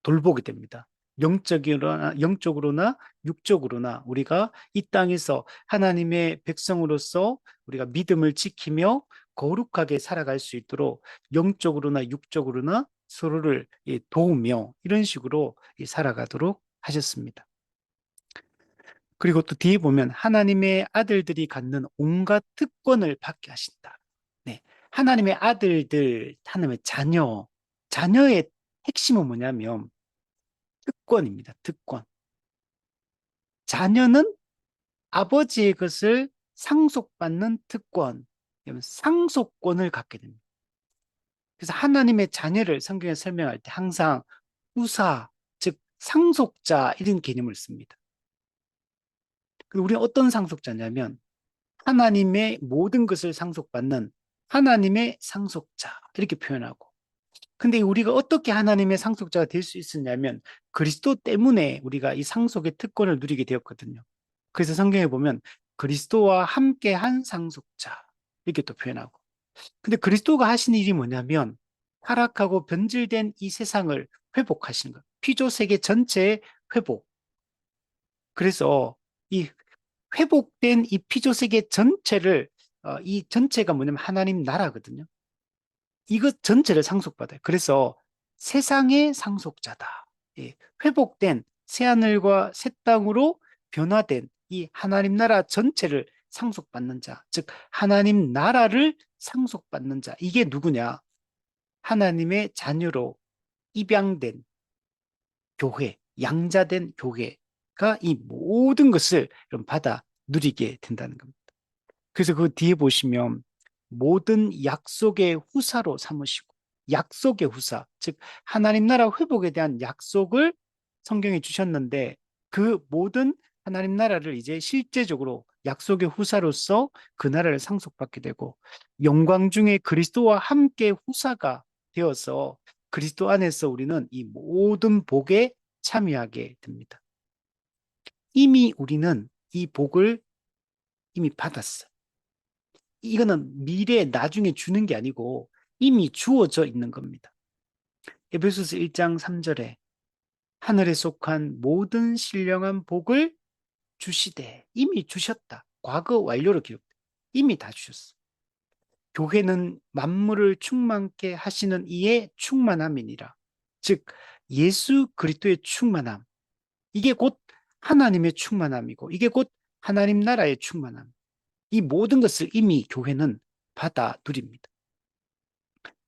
돌보게 됩니다. 영적으로나 육적으로나 우리가 이 땅에서 하나님의 백성으로서 우리가 믿음을 지키며 거룩하게 살아갈 수 있도록 영적으로나 육적으로나 서로를 도우며 이런 식으로 살아가도록 하셨습니다. 그리고 또 뒤에 보면 하나님의 아들들이 갖는 온갖 특권을 받게 하신다. 네. 하나님의 아들들, 하나님의 자녀의 핵심은 뭐냐면 특권입니다. 특권. 자녀는 아버지의 것을 상속받는 특권, 상속권을 갖게 됩니다. 그래서 하나님의 자녀를 성경에 설명할 때 항상 후사, 즉 상속자 이런 개념을 씁니다. 우리는 어떤 상속자냐면 하나님의 모든 것을 상속받는 하나님의 상속자 이렇게 표현하고 근데 우리가 어떻게 하나님의 상속자가 될 수 있었냐면 그리스도 때문에 우리가 이 상속의 특권을 누리게 되었거든요. 그래서 성경에 보면 그리스도와 함께 한 상속자 이렇게 또 표현하고 근데 그리스도가 하신 일이 뭐냐면 타락하고 변질된 이 세상을 회복하시는 것. 피조 세계 전체의 회복. 그래서 이 회복된 이 피조 세계 전체를 이 전체가 뭐냐면 하나님 나라거든요. 이것 전체를 상속받아요. 그래서 세상의 상속자다. 예, 회복된 새하늘과 새 땅으로 변화된 이 하나님 나라 전체를 상속받는 자, 즉 하나님 나라를 상속받는 자. 이게 누구냐? 하나님의 자녀로 입양된 교회, 양자된 교회가 이 모든 것을 받아 누리게 된다는 겁니다. 그래서 그 뒤에 보시면 모든 약속의 후사로 삼으시고 약속의 후사, 즉 하나님 나라 회복에 대한 약속을 성경에 주셨는데 그 모든 하나님 나라를 이제 실제적으로 약속의 후사로서 그 나라를 상속받게 되고 영광 중에 그리스도와 함께 후사가 되어서 그리스도 안에서 우리는 이 모든 복에 참여하게 됩니다. 이미 우리는 이 복을 이미 받았어요. 이거는 미래에 나중에 주는 게 아니고 이미 주어져 있는 겁니다. 에베소서 1장 3절에 하늘에 속한 모든 신령한 복을 주시되 이미 주셨다. 과거 완료로 기록돼. 이미 다 주셨어. 교회는 만물을 충만케 하시는 이의 충만함이니라. 즉 예수 그리스도의 충만함. 이게 곧 하나님의 충만함이고 이게 곧 하나님 나라의 충만함. 이 모든 것을 이미 교회는 받아 누립니다.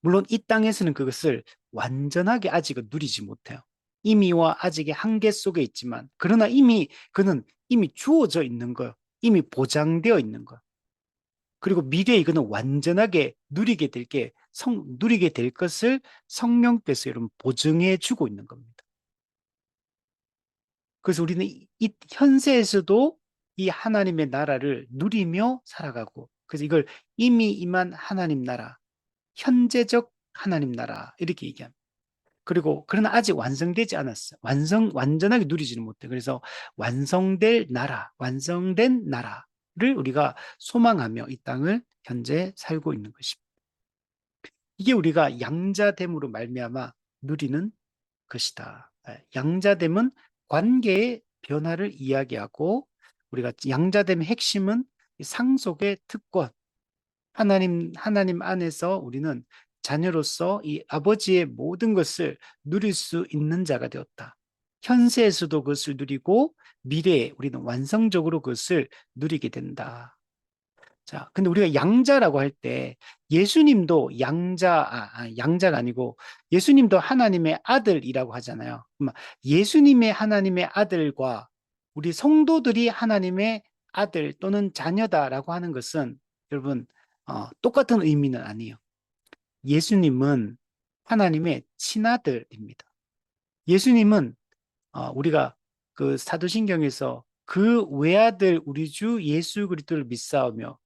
물론 이 땅에서는 그것을 완전하게 아직은 누리지 못해요. 이미와 아직의 한계 속에 있지만 그러나 이미 그는 이미 주어져 있는 거예요. 이미 보장되어 있는 거예요. 그리고 미래에 이거는 완전하게 누리게 될 것을 성령께서 여러분 보증해 주고 있는 겁니다. 그래서 우리는 이 현세에서도 이 하나님의 나라를 누리며 살아가고, 그래서 이걸 이미 임한 하나님 나라, 현재적 하나님 나라 이렇게 얘기합니다. 그리고 그러나 아직 완성되지 않았어요. 완전하게 누리지는 못해. 그래서 완성될 나라, 완성된 나라를 우리가 소망하며 이 땅을 현재 살고 있는 것입니다. 이게 우리가 양자됨으로 말미암아 누리는 것이다. 양자됨은 관계의 변화를 이야기하고, 우리가 양자됨의 핵심은 상속의 특권, 하나님 안에서 우리는 자녀로서 이 아버지의 모든 것을 누릴 수 있는 자가 되었다. 현세에서도 그것을 누리고 미래에 우리는 완성적으로 그것을 누리게 된다. 자, 근데 우리가 양자라고 할 때 예수님도 양자가 아니고 예수님도 하나님의 아들이라고 하잖아요. 예수님의 하나님의 아들과 우리 성도들이 하나님의 아들 또는 자녀다라고 하는 것은 여러분 똑같은 의미는 아니에요. 예수님은 하나님의 친아들입니다. 예수님은 우리가 그 사도신경에서 그 외아들 우리 주 예수 그리스도를 믿사오며,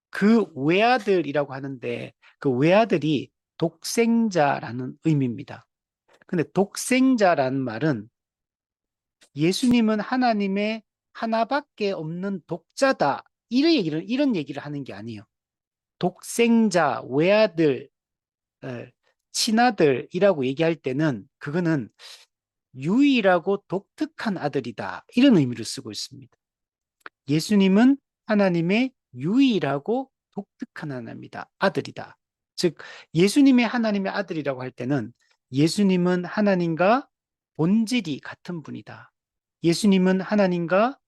그 외아들이라고 하는데 그 외아들이 독생자라는 의미입니다. 근데 독생자라는 말은 예수님은 하나님의 하나밖에 없는 독자다, 이런 얘기를 하는 게 아니에요. 독생자, 외아들, 친아들이라고 얘기할 때는 그거는 유일하고 독특한 아들이다, 이런 의미를 쓰고 있습니다. 예수님은 하나님의 유일하고 독특한 하나님이다, 아들이다. 즉 예수님의 하나님의 아들이라고 할 때는 예수님은 하나님과 본질이 같은 분이다. 예수님은 하나님과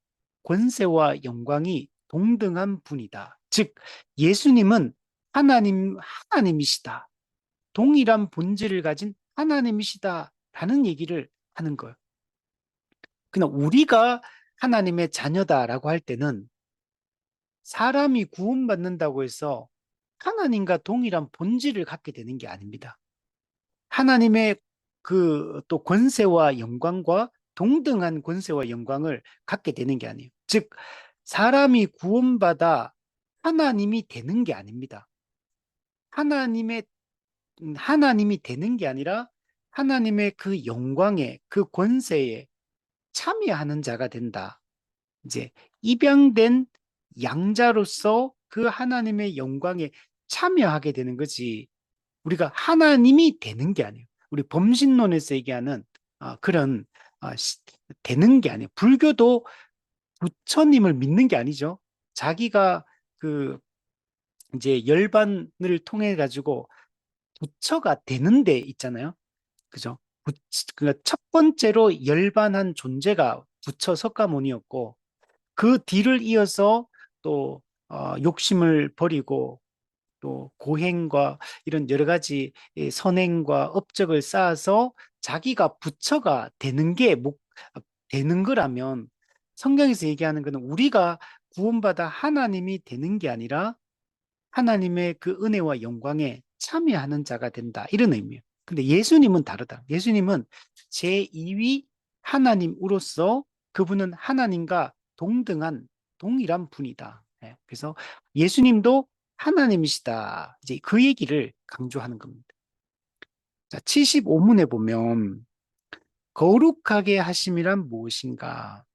권세와 영광이 동등한 분이다. 즉 예수님은 하나님이시다. 동일한 본질을 가진 하나님이시다 라는 얘기를 하는 거예요. 그러나 우리가 하나님의 자녀다라고 할 때는 사람이 구원받는다고 해서 하나님과 동일한 본질을 갖게 되는 게 아닙니다. 하나님의 그 또 권세와 영광과 동등한 권세와 영광을 갖게 되는 게 아니에요. 즉 사람이 구원받아 하나님이 되는 게 아닙니다. 하나님이 되는 게 아니라 하나님의 그 영광에, 그 권세에 참여하는 자가 된다. 이제 입양된 양자로서 그 하나님의 영광에 참여하게 되는 거지, 우리가 하나님이 되는 게 아니에요. 우리 범신론에서 얘기하는 그런 되는 게 아니에요. 불교도 부처님을 믿는 게 아니죠. 자기가 그 이제 열반을 통해 가지고 부처가 되는 데 있잖아요. 그죠? 그러니까 첫 번째로 열반한 존재가 부처 석가모니였고, 그 뒤를 이어서 또 욕심을 버리고 또 고행과 이런 여러 가지 선행과 업적을 쌓아서 자기가 부처가 되는 거라면, 성경에서 얘기하는 것은 우리가 구원받아 하나님이 되는 게 아니라 하나님의 그 은혜와 영광에 참여하는 자가 된다, 이런 의미예요. 근데 예수님은 다르다. 예수님은 제2위 하나님으로서 그분은 하나님과 동일한 분이다. 그래서 예수님도 하나님이시다, 이제 그 얘기를 강조하는 겁니다. 자, 75문에 보면 거룩하게 하심이란 무엇인가?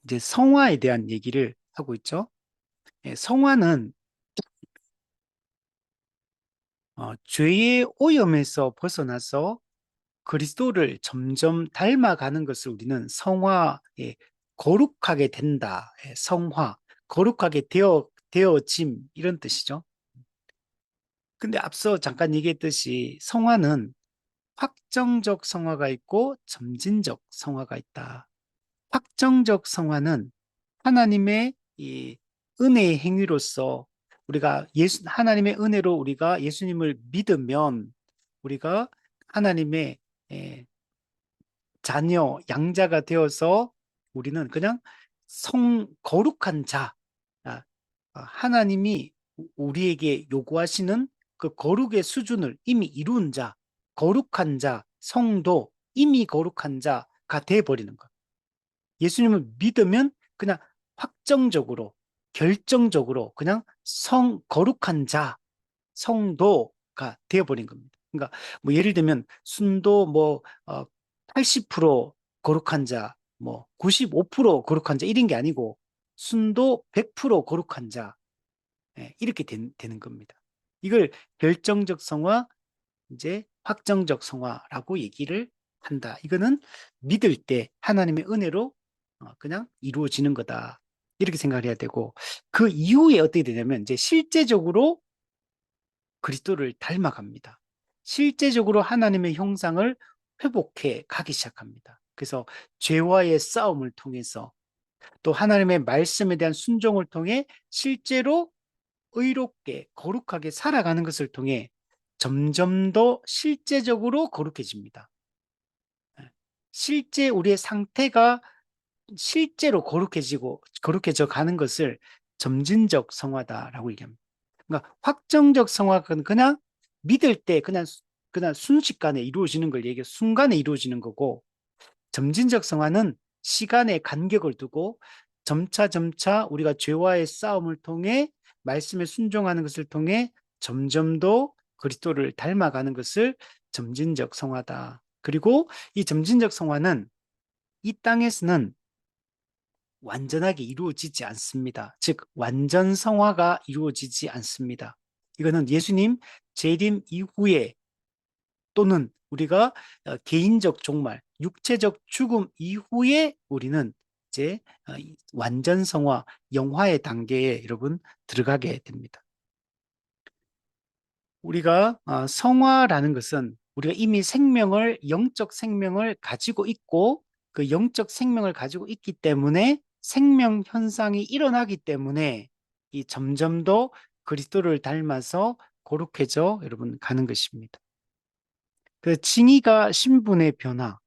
이제 성화에 대한 얘기를 하고 있죠. 성화는 죄의 오염에서 벗어나서 그리스도를 점점 닮아가는 것을 우리는 성화에, 거룩하게 된다, 성화, 거룩하게 되어짐, 이런 뜻이죠. 근데 앞서 잠깐 얘기했듯이 성화는 확정적 성화가 있고 점진적 성화가 있다. 확정적 성화는 하나님의 이 은혜의 행위로서 우리가 하나님의 은혜로 우리가 예수님을 믿으면 우리가 하나님의 자녀, 양자가 되어서 우리는 그냥 거룩한 자, 하나님이 우리에게 요구하시는 그 거룩의 수준을 이미 이룬 자, 거룩한 자, 성도, 이미 거룩한 자가 되어버리는 것. 예수님을 믿으면 그냥 확정적으로, 결정적으로 그냥 거룩한 자, 성도가 되어버린 겁니다. 그러니까 뭐 예를 들면 순도 뭐 80% 거룩한 자, 뭐 95% 거룩한 자 이런 게 아니고 순도 100% 거룩한 자, 이렇게 되는 겁니다. 이걸 결정적 성화, 이제 확정적 성화라고 얘기를 한다. 이거는 믿을 때 하나님의 은혜로 그냥 이루어지는 거다. 이렇게 생각을 해야 되고, 그 이후에 어떻게 되냐면 이제 실제적으로 그리스도를 닮아갑니다. 실제적으로 하나님의 형상을 회복해 가기 시작합니다. 그래서 죄와의 싸움을 통해서 또 하나님의 말씀에 대한 순종을 통해 실제로 의롭게 거룩하게 살아가는 것을 통해 점점 더 실제적으로 거룩해집니다. 실제 우리의 상태가 실제로 거룩해져 가는 것을 점진적 성화다라고 얘기합니다. 그러니까 확정적 성화는 그냥 믿을 때 그냥 순식간에 이루어지는 걸 얘기해 순간에 이루어지는 거고, 점진적 성화는 시간의 간격을 두고 점차 우리가 죄와의 싸움을 통해 말씀에 순종하는 것을 통해 점점 더 그리스도를 닮아가는 것을 점진적 성화다. 그리고 이 점진적 성화는 이 땅에서는 완전하게 이루어지지 않습니다. 즉 완전 성화가 이루어지지 않습니다. 이거는 예수님 재림 이후에 또는 우리가 개인적 종말, 육체적 죽음 이후에 우리는 이제 완전 성화, 영화의 단계에 여러분 들어가게 됩니다. 우리가 성화라는 것은 우리가 이미 영적 생명을 가지고 있고 그 영적 생명을 가지고 있기 때문에 생명 현상이 일어나기 때문에 이 점점 더 그리스도를 닮아서 거룩해져 여러분 가는 것입니다. 그 징이가 신분의 변화,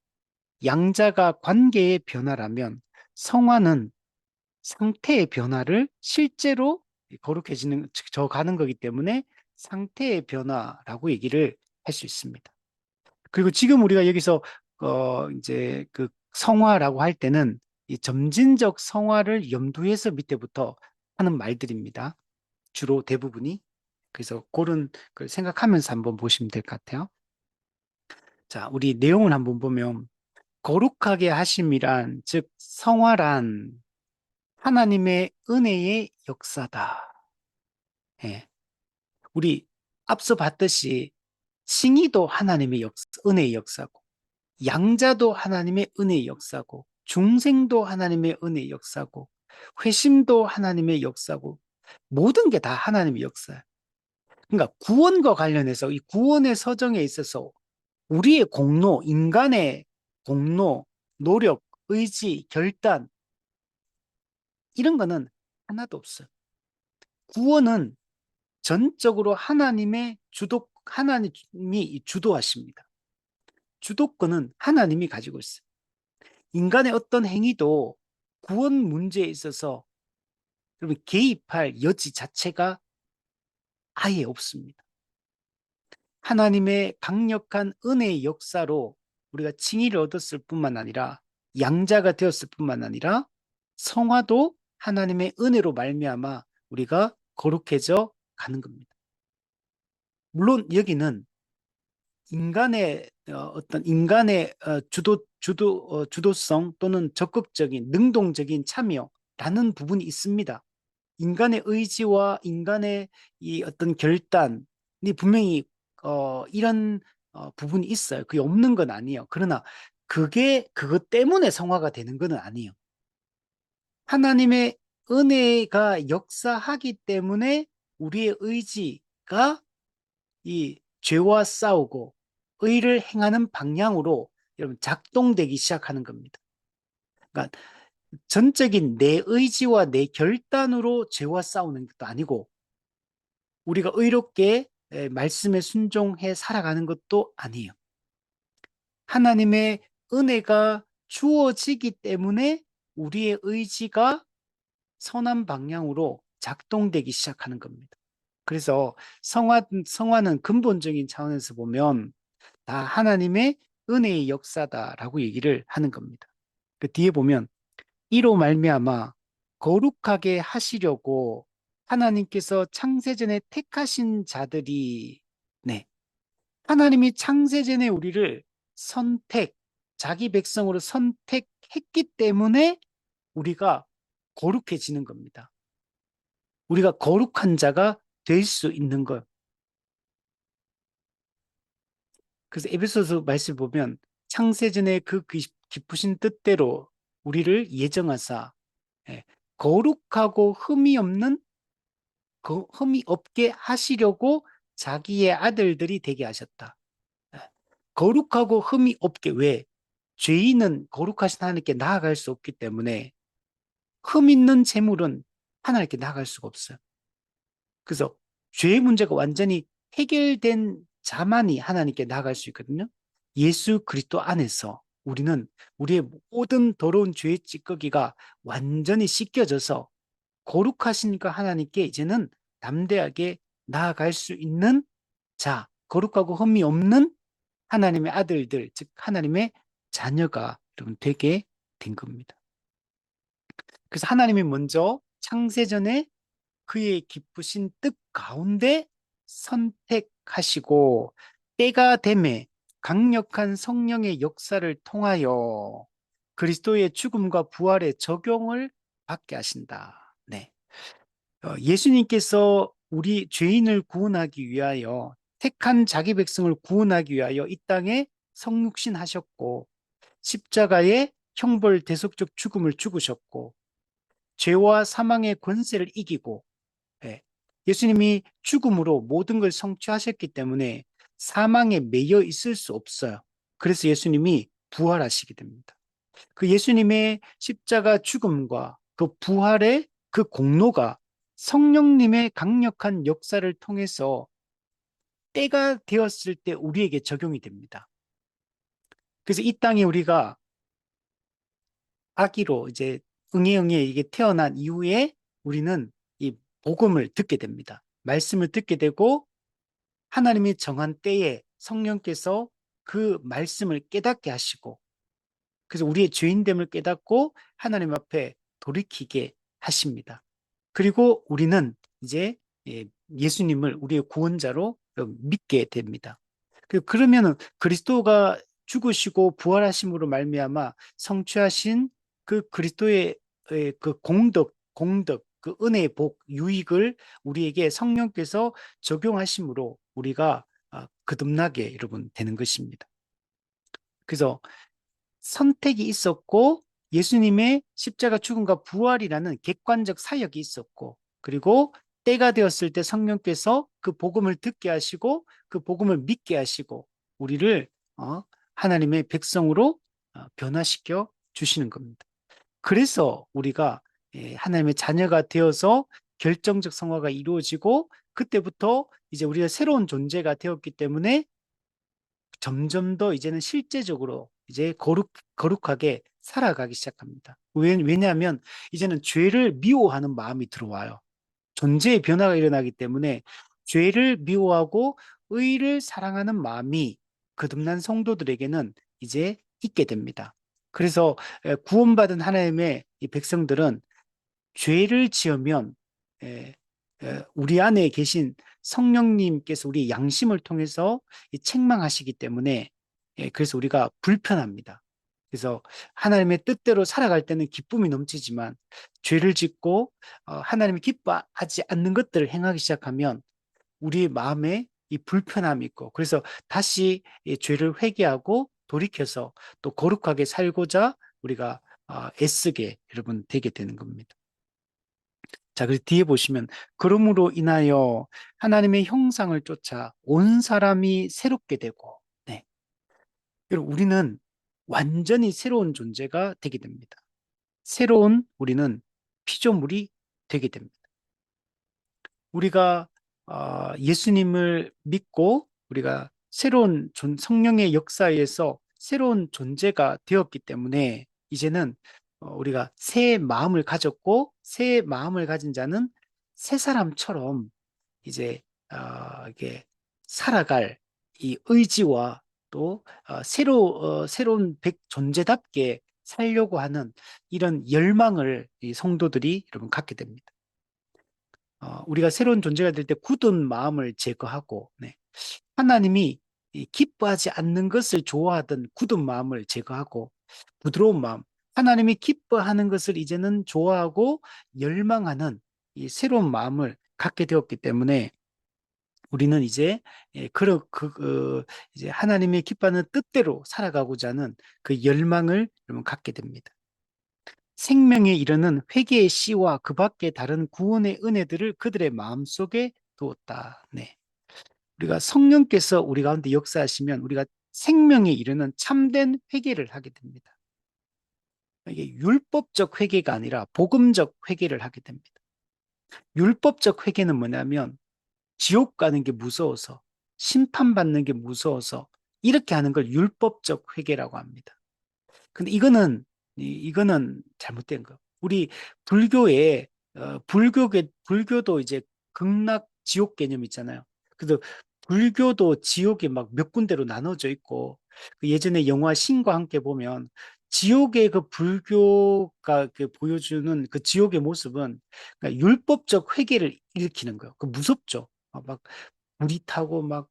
양자가 관계의 변화라면 성화는 상태의 변화를 실제로 저 가는 거기 때문에 상태의 변화라고 얘기를 할 수 있습니다. 그리고 지금 우리가 여기서 이제 그 성화라고 할 때는 이 점진적 성화를 염두에서 밑에부터 하는 말들입니다. 주로 대부분이. 그래서 그런 걸 생각하면서 한번 보시면 될 것 같아요. 자, 우리 내용을 한번 보면 거룩하게 하심이란 즉 성화란 하나님의 은혜의 역사다. 예. 우리 앞서 봤듯이 칭의도 하나님의 은혜의 역사고 양자도 하나님의 은혜의 역사고 중생도 하나님의 은혜의 역사고 회심도 하나님의 역사고 모든 게 다 하나님의 역사예요. 그러니까 구원과 관련해서 이 구원의 서정에 있어서 우리의 공로, 인간의 공로, 노력, 의지, 결단 이런 거는 하나도 없어요. 구원은 전적으로 하나님이 주도하십니다. 주도권은 하나님이 가지고 있어요. 인간의 어떤 행위도 구원 문제에 있어서 여러분 개입할 여지 자체가 아예 없습니다. 하나님의 강력한 은혜의 역사로 우리가 칭의를 얻었을 뿐만 아니라 양자가 되었을 뿐만 아니라 성화도 하나님의 은혜로 말미암아 우리가 거룩해져 가는 겁니다. 물론 여기는 인간의 주도성 또는 적극적인 능동적인 참여라는 부분이 있습니다. 인간의 의지와 인간의 이 어떤 결단이 분명히 이런 부분이 있어요. 그게 없는 건 아니에요. 그러나 그것 때문에 성화가 되는 건 아니에요. 하나님의 은혜가 역사하기 때문에 우리의 의지가 이 죄와 싸우고 의를 행하는 방향으로 여러분 작동되기 시작하는 겁니다. 그러니까 전적인 내 의지와 내 결단으로 죄와 싸우는 것도 아니고 우리가 의롭게 말씀에 순종해 살아가는 것도 아니에요. 하나님의 은혜가 주어지기 때문에 우리의 의지가 선한 방향으로 작동되기 시작하는 겁니다. 그래서 성화는 근본적인 차원에서 보면 다 하나님의 은혜의 역사다라고 얘기를 하는 겁니다. 그 뒤에 보면 이로 말미암아 거룩하게 하시려고 하나님께서 창세전에 택하신 자들이, 네, 하나님이 창세전에 우리를 선택, 자기 백성으로 선택했기 때문에 우리가 거룩해지는 겁니다. 우리가 거룩한 자가 될 수 있는 것. 그래서 에베소서 말씀 보면 창세전에 그 깊으신 뜻대로 우리를 예정하사, 예, 거룩하고 흠이 없게 하시려고 자기의 아들들이 되게 하셨다. 예, 거룩하고 흠이 없게. 왜? 죄인은 거룩하신 하나님께 나아갈 수 없기 때문에 흠 있는 재물은 하나님께 나아갈 수가 없어요. 그래서 죄의 문제가 완전히 해결된 자만이 하나님께 나아갈 수 있거든요. 예수 그리스도 안에서 우리는 우리의 모든 더러운 죄의 찌꺼기가 완전히 씻겨져서 거룩하시니까 하나님께 이제는 담대하게 나아갈 수 있는 자, 거룩하고 흠이 없는 하나님의 아들들, 즉 하나님의 자녀가 여러분 되게 된 겁니다. 그래서 하나님이 먼저 창세전에 그의 기쁘신 뜻 가운데 선택하시고 때가 되매 강력한 성령의 역사를 통하여 그리스도의 죽음과 부활의 적용을 받게 하신다. 네. 예수님께서 우리 죄인을 구원하기 위하여 택한 자기 백성을 구원하기 위하여 이 땅에 성육신 하셨고 십자가의 형벌 대속적 죽음을 죽으셨고 죄와 사망의 권세를 이기고, 예, 예수님이 죽음으로 모든 걸 성취하셨기 때문에 사망에 매여 있을 수 없어요. 그래서 예수님이 부활하시게 됩니다. 그 예수님의 십자가 죽음과 그 부활의 그 공로가 성령님의 강력한 역사를 통해서 때가 되었을 때 우리에게 적용이 됩니다. 그래서 이 땅에 우리가 아기로 이제 응애응애 이게 태어난 이후에 우리는 이 복음을 듣게 됩니다. 말씀을 듣게 되고 하나님이 정한 때에 성령께서 그 말씀을 깨닫게 하시고 그래서 우리의 죄인됨을 깨닫고 하나님 앞에 돌이키게 하십니다. 그리고 우리는 이제 예수님을 우리의 구원자로 믿게 됩니다. 그러면은 그리스도가 죽으시고 부활하심으로 말미암아 성취하신 그 그리스도의 그 공덕, 그 은혜의 복, 유익을 우리에게 성령께서 적용하심으로 우리가 거듭나게 여러분 되는 것입니다. 그래서 선택이 있었고 예수님의 십자가 죽음과 부활이라는 객관적 사역이 있었고 그리고 때가 되었을 때 성령께서 그 복음을 듣게 하시고 그 복음을 믿게 하시고 우리를 하나님의 백성으로 변화시켜 주시는 겁니다. 그래서 우리가 하나님의 자녀가 되어서 결정적 성화가 이루어지고 그때부터 이제 우리가 새로운 존재가 되었기 때문에 점점 더 이제는 실제적으로 이제 거룩하게 살아가기 시작합니다. 왜냐하면 이제는 죄를 미워하는 마음이 들어와요. 존재의 변화가 일어나기 때문에 죄를 미워하고 의를 사랑하는 마음이 거듭난 성도들에게는 이제 있게 됩니다. 그래서 구원받은 하나님의 이 백성들은 죄를 지으면 우리 안에 계신 성령님께서 우리 양심을 통해서 책망하시기 때문에 그래서 우리가 불편합니다. 그래서 하나님의 뜻대로 살아갈 때는 기쁨이 넘치지만 죄를 짓고 하나님이 기뻐하지 않는 것들을 행하기 시작하면 우리의 마음에 이 불편함이 있고 그래서 다시 이 죄를 회개하고 돌이켜서 또 거룩하게 살고자 우리가 애쓰게 여러분 되게 되는 겁니다. 자, 그래서 뒤에 보시면 그러므로 인하여 하나님의 형상을 쫓아 온 사람이 새롭게 되고, 네. 여러분, 우리는 완전히 새로운 존재가 되게 됩니다. 새로운 우리는 피조물이 되게 됩니다. 우리가 예수님을 믿고 우리가 새로운 성령의 역사에서 새로운 존재가 되었기 때문에 이제는 우리가 새 마음을 가졌고 새 마음을 가진 자는 새 사람처럼 이제 이게 살아갈 이 의지와 또 새로운 존재답게 살려고 하는 이런 열망을 이 성도들이 여러분 갖게 됩니다. 우리가 새로운 존재가 될 때 굳은 마음을 제거하고, 네. 하나님이 이 기뻐하지 않는 것을 좋아하던 굳은 마음을 제거하고 부드러운 마음, 하나님이 기뻐하는 것을 이제는 좋아하고 열망하는 이 새로운 마음을 갖게 되었기 때문에 우리는 이제 이제 하나님이 기뻐하는 뜻대로 살아가고자 하는 그 열망을 여러분 갖게 됩니다. 생명에 이르는 회개의 씨와 그 밖에 다른 구원의 은혜들을 그들의 마음속에 두었다. 네. 우리가 성령께서 우리 가운데 역사하시면 우리가 생명에 이르는 참된 회개를 하게 됩니다. 이게 율법적 회개가 아니라 복음적 회개를 하게 됩니다. 율법적 회개는 뭐냐면 지옥 가는 게 무서워서 심판받는 게 무서워서 이렇게 하는 걸 율법적 회개라고 합니다. 근데 이거는 잘못된 거. 우리 불교에 불교도 이제 극락 지옥 개념 있잖아요. 그래서 불교도 지옥이 막 몇 군데로 나눠져 있고 그 예전에 영화 신과 함께 보면 지옥의 그 불교가 그 보여주는 그 지옥의 모습은 그러니까 율법적 회개를 일으키는 거예요. 그 무섭죠. 막 불이 타고 막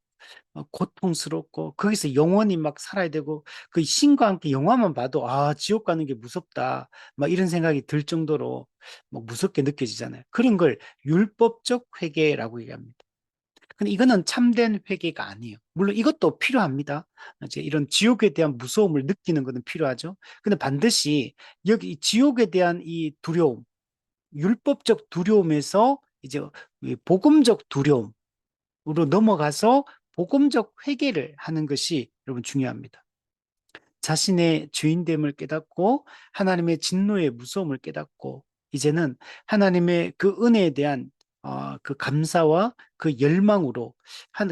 고통스럽고 거기서 영원히 막 살아야 되고 그 신과 함께 영화만 봐도 아 지옥 가는 게 무섭다 막 이런 생각이 들 정도로 뭐 무섭게 느껴지잖아요. 그런 걸 율법적 회개라고 얘기합니다. 근데 이거는 참된 회개가 아니에요. 물론 이것도 필요합니다. 이제 이런 지옥에 대한 무서움을 느끼는 것은 필요하죠. 근데 반드시 여기 이 지옥에 대한 이 두려움, 율법적 두려움에서 이제 복음적 두려움 으로 넘어가서 복음적 회개를 하는 것이 여러분 중요합니다. 자신의 죄인됨을 깨닫고 하나님의 진노의 무서움을 깨닫고 이제는 하나님의 그 은혜에 대한 그 감사와 그 열망으로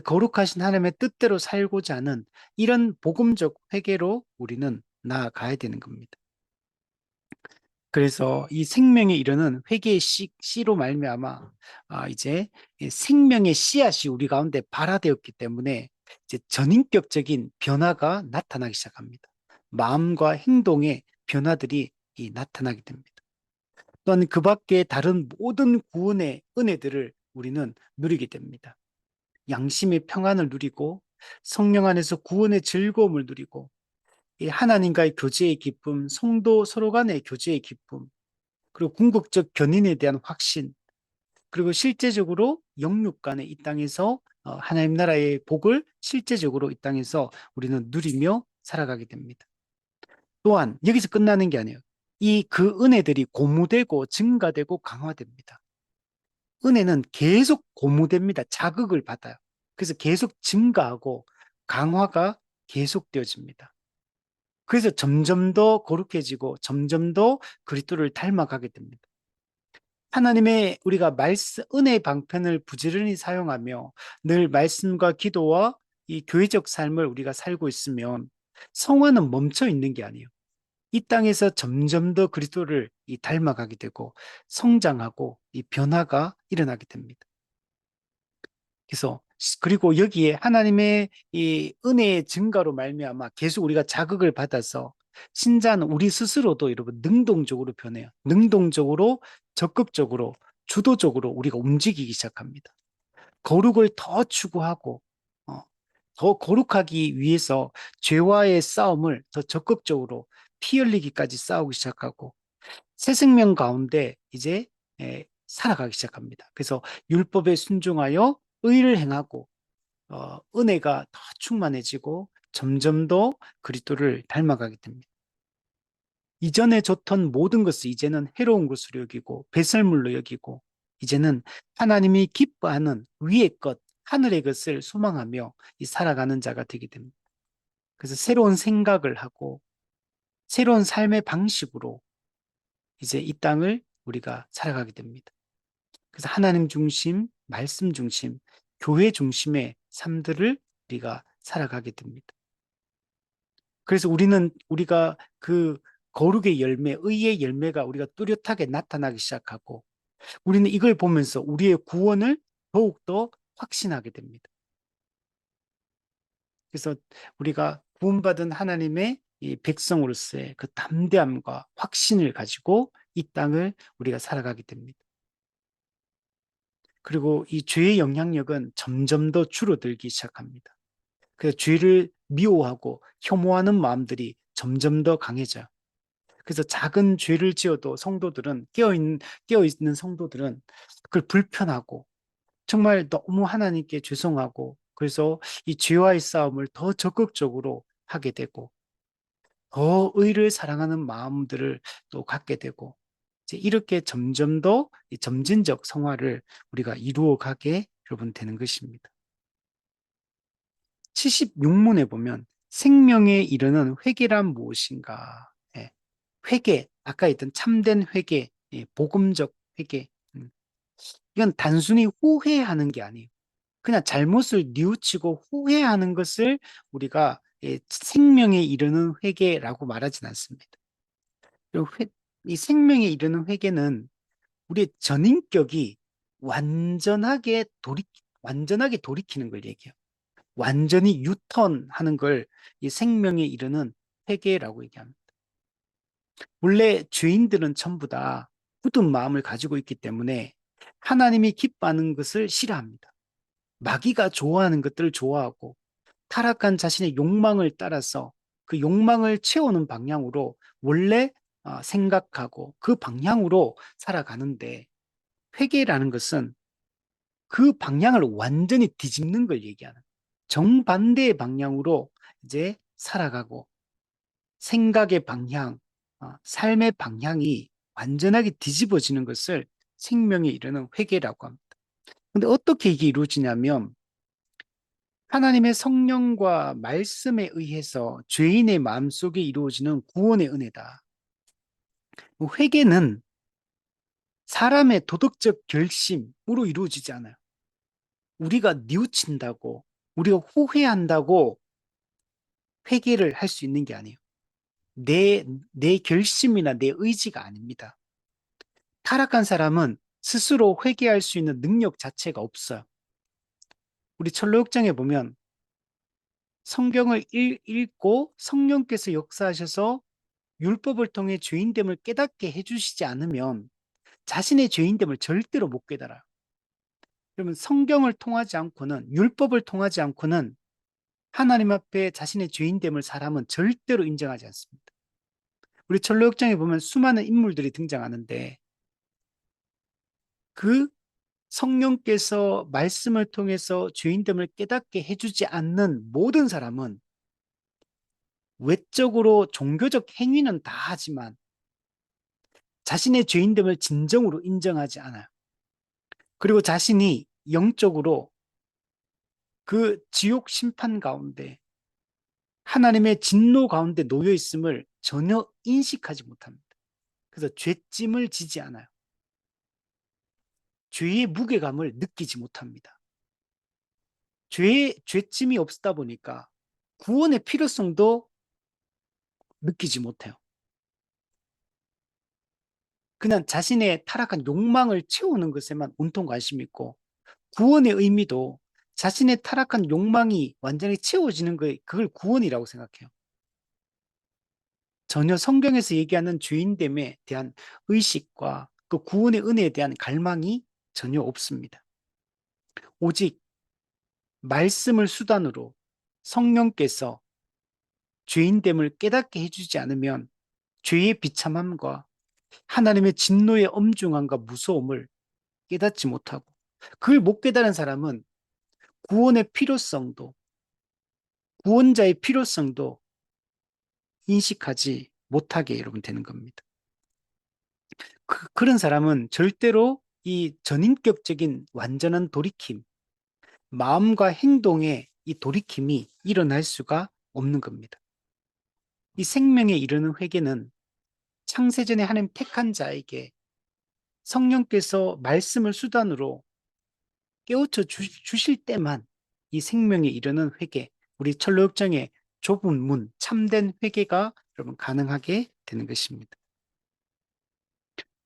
거룩하신 하나님의 뜻대로 살고자 하는 이런 복음적 회개로 우리는 나아가야 되는 겁니다. 그래서 이 생명에 이르는 회개의 씨로 말미암아 이제 생명의 씨앗이 우리 가운데 발화되었기 때문에 이제 전인격적인 변화가 나타나기 시작합니다. 마음과 행동의 변화들이 나타나게 됩니다. 또한 그 밖에 다른 모든 구원의 은혜들을 우리는 누리게 됩니다. 양심의 평안을 누리고 성령 안에서 구원의 즐거움을 누리고 이 하나님과의 교제의 기쁨, 성도 서로 간의 교제의 기쁨, 그리고 궁극적 견인에 대한 확신, 그리고 실제적으로 영육 간에 이 땅에서 하나님 나라의 복을 실제적으로 이 땅에서 우리는 누리며 살아가게 됩니다. 또한 여기서 끝나는 게 아니에요. 이 그 은혜들이 고무되고 증가되고 강화됩니다. 은혜는 계속 고무됩니다. 자극을 받아요. 그래서 계속 증가하고 강화가 계속되어집니다. 그래서 점점 더 거룩해지고 점점 더 그리스도를 닮아가게 됩니다. 하나님의 우리가 은혜의 방편을 부지런히 사용하며 늘 말씀과 기도와 이 교회적 삶을 우리가 살고 있으면 성화는 멈춰 있는 게 아니에요. 이 땅에서 점점 더 그리스도를 닮아가게 되고 성장하고 이 변화가 일어나게 됩니다. 그래서 그리고 여기에 하나님의 이 은혜의 증가로 말미암아 계속 우리가 자극을 받아서 신자는 우리 스스로도 여러분 능동적으로 변해요. 능동적으로 적극적으로 주도적으로 우리가 움직이기 시작합니다. 거룩을 더 추구하고 더 거룩하기 위해서 죄와의 싸움을 더 적극적으로 피 흘리기까지 싸우기 시작하고 새 생명 가운데 이제 살아가기 시작합니다. 그래서 율법에 순종하여 의를 행하고 은혜가 더 충만해지고 점점 더 그리스도를 닮아가게 됩니다. 이전에 줬던 모든 것을 이제는 해로운 것으로 여기고 배설물로 여기고 이제는 하나님이 기뻐하는 위의 것, 하늘의 것을 소망하며 살아가는 자가 되게 됩니다. 그래서 새로운 생각을 하고 새로운 삶의 방식으로 이제 이 땅을 우리가 살아가게 됩니다. 그래서 하나님 중심, 말씀 중심, 교회 중심의 삶들을 우리가 살아가게 됩니다. 그래서 우리가 그 거룩의 열매, 의의 열매가 우리가 뚜렷하게 나타나기 시작하고 우리는 이걸 보면서 우리의 구원을 더욱더 확신하게 됩니다. 그래서 우리가 구원받은 하나님의 이 백성으로서의 그 담대함과 확신을 가지고 이 땅을 우리가 살아가게 됩니다. 그리고 이 죄의 영향력은 점점 더 줄어들기 시작합니다. 그래서 죄를 미워하고 혐오하는 마음들이 점점 더 강해져요. 그래서 작은 죄를 지어도 성도들은 깨어있는 성도들은 그걸 불편하고 정말 너무 하나님께 죄송하고 그래서 이 죄와의 싸움을 더 적극적으로 하게 되고 더 의를 사랑하는 마음들을 또 갖게 되고 이제 이렇게 점점 더 점진적 성화를 우리가 이루어가게 여러분 되는 것입니다. 76문에 보면 생명에 이르는 회개란 무엇인가? 예, 회개, 아까 했던 참된 회개, 예, 복음적 회개. 이건 단순히 후회하는 게 아니에요. 그냥 잘못을 뉘우치고 후회하는 것을 우리가 예, 생명에 이르는 회개라고 말하진 않습니다. 이 생명에 이르는 회개는 우리의 전인격이 완전하게 완전하게 돌이키는 걸 얘기해요. 완전히 유턴하는 걸 이 생명에 이르는 회개라고 얘기합니다. 원래 죄인들은 전부 다 굳은 마음을 가지고 있기 때문에 하나님이 기뻐하는 것을 싫어합니다. 마귀가 좋아하는 것들을 좋아하고 타락한 자신의 욕망을 따라서 그 욕망을 채우는 방향으로 원래 생각하고 그 방향으로 살아가는데 회개라는 것은 그 방향을 완전히 뒤집는 걸 얘기하는 정반대의 방향으로 이제 살아가고 생각의 방향, 삶의 방향이 완전하게 뒤집어지는 것을 생명에 이르는 회개라고 합니다. 근데 어떻게 이게 이루어지냐면 하나님의 성령과 말씀에 의해서 죄인의 마음속에 이루어지는 구원의 은혜다. 회개는 사람의 도덕적 결심으로 이루어지지 않아요. 우리가 뉘우친다고, 우리가 후회한다고 회개를 할 수 있는 게 아니에요. 내 결심이나 내 의지가 아닙니다. 타락한 사람은 스스로 회개할 수 있는 능력 자체가 없어요. 우리 철로역정에 보면 성경을 읽고 성령께서 역사하셔서 율법을 통해 죄인됨을 깨닫게 해주시지 않으면 자신의 죄인됨을 절대로 못 깨달아요. 그러면 성경을 통하지 않고는 율법을 통하지 않고는 하나님 앞에 자신의 죄인됨을 사람은 절대로 인정하지 않습니다. 우리 철로역정에 보면 수많은 인물들이 등장하는데 그 성령께서 말씀을 통해서 죄인됨을 깨닫게 해주지 않는 모든 사람은 외적으로 종교적 행위는 다 하지만 자신의 죄인됨을 진정으로 인정하지 않아요. 그리고 자신이 영적으로 그 지옥 심판 가운데 하나님의 진노 가운데 놓여 있음을 전혀 인식하지 못합니다. 그래서 죄짐을 지지 않아요. 죄의 무게감을 느끼지 못합니다. 죄짐이 없다 보니까 구원의 필요성도 느끼지 못해요. 그냥 자신의 타락한 욕망을 채우는 것에만 온통 관심이 있고 구원의 의미도 자신의 타락한 욕망이 완전히 채워지는 거 그걸 구원이라고 생각해요. 전혀 성경에서 얘기하는 죄인됨에 대한 의식과 그 구원의 은혜에 대한 갈망이 전혀 없습니다. 오직 말씀을 수단으로 성령께서 죄인됨을 깨닫게 해주지 않으면 죄의 비참함과 하나님의 진노의 엄중함과 무서움을 깨닫지 못하고 그걸 못 깨달은 사람은 구원의 필요성도 구원자의 필요성도 인식하지 못하게 여러분 되는 겁니다. 그런 사람은 절대로 이 전인격적인 완전한 돌이킴, 마음과 행동의 이 돌이킴이 일어날 수가 없는 겁니다. 이 생명에 이르는 회개는 창세전에 하나님 택한 자에게 성령께서 말씀을 수단으로 깨우쳐 주실 때만 이 생명에 이르는 회개, 우리 철로역정의 좁은 문, 참된 회개가 여러분 가능하게 되는 것입니다.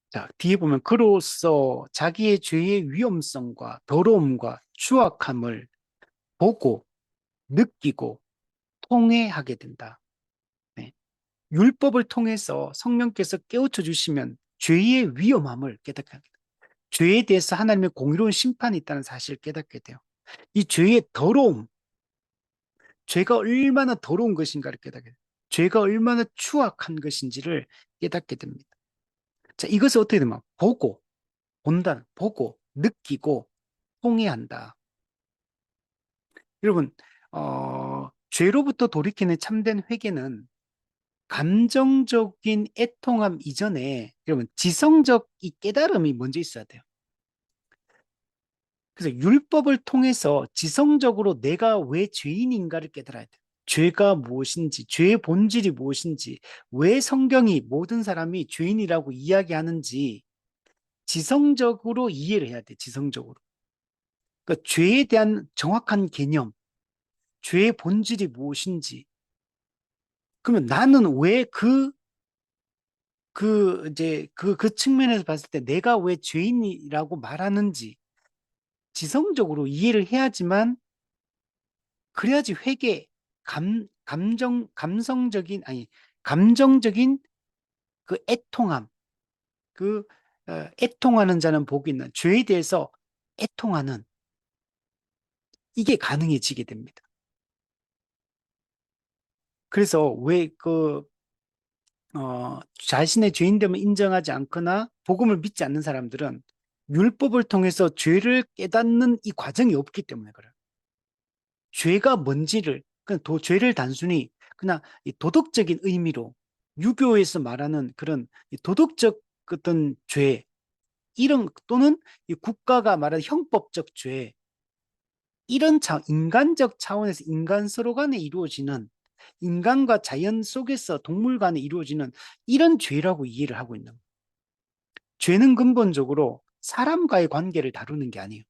자, 뒤에 보면 그로써 자기의 죄의 위험성과 더러움과 추악함을 보고 느끼고 통회하게 된다. 네. 율법을 통해서 성령께서 깨우쳐 주시면 죄의 위험함을 깨닫게 합니다. 죄에 대해서 하나님의 공의로운 심판이 있다는 사실을 깨닫게 돼요. 이 죄의 더러움, 죄가 얼마나 더러운 것인가를 깨닫게 돼요. 죄가 얼마나 추악한 것인지를 깨닫게 됩니다. 자, 이것을 어떻게 되면 보고, 느끼고, 통회한다. 여러분, 죄로부터 돌이키는 참된 회개는 감정적인 애통함 이전에 여러분 지성적 이 깨달음이 먼저 있어야 돼요. 그래서 율법을 통해서 지성적으로 내가 왜 죄인인가를 깨달아야 돼요. 죄가 무엇인지, 죄의 본질이 무엇인지, 왜 성경이 모든 사람이 죄인이라고 이야기하는지 지성적으로 이해를 해야 돼, 지성적으로. 그러니까 죄에 대한 정확한 개념, 죄의 본질이 무엇인지. 그러면 나는 왜 그 측면에서 봤을 때 내가 왜 죄인이라고 말하는지 지성적으로 이해를 해야지만 그래야지 감정적인 그 애통함, 그 애통하는 자는 복이 있는 죄에 대해서 애통하는 이게 가능해지게 됩니다. 그래서 자신의 죄인됨을 인정하지 않거나 복음을 믿지 않는 사람들은 율법을 통해서 죄를 깨닫는 이 과정이 없기 때문에 그래요. 죄가 뭔지를, 그냥 죄를 단순히 그냥 이 도덕적인 의미로 유교에서 말하는 그런 이 도덕적 어떤 죄, 이런 또는 이 국가가 말하는 형법적 죄, 이런 인간적 차원에서 인간 서로 간에 이루어지는 인간과 자연 속에서 동물 간에 이루어지는 이런 죄라고 이해를 하고 있는 거예요. 죄는 근본적으로 사람과의 관계를 다루는 게 아니에요.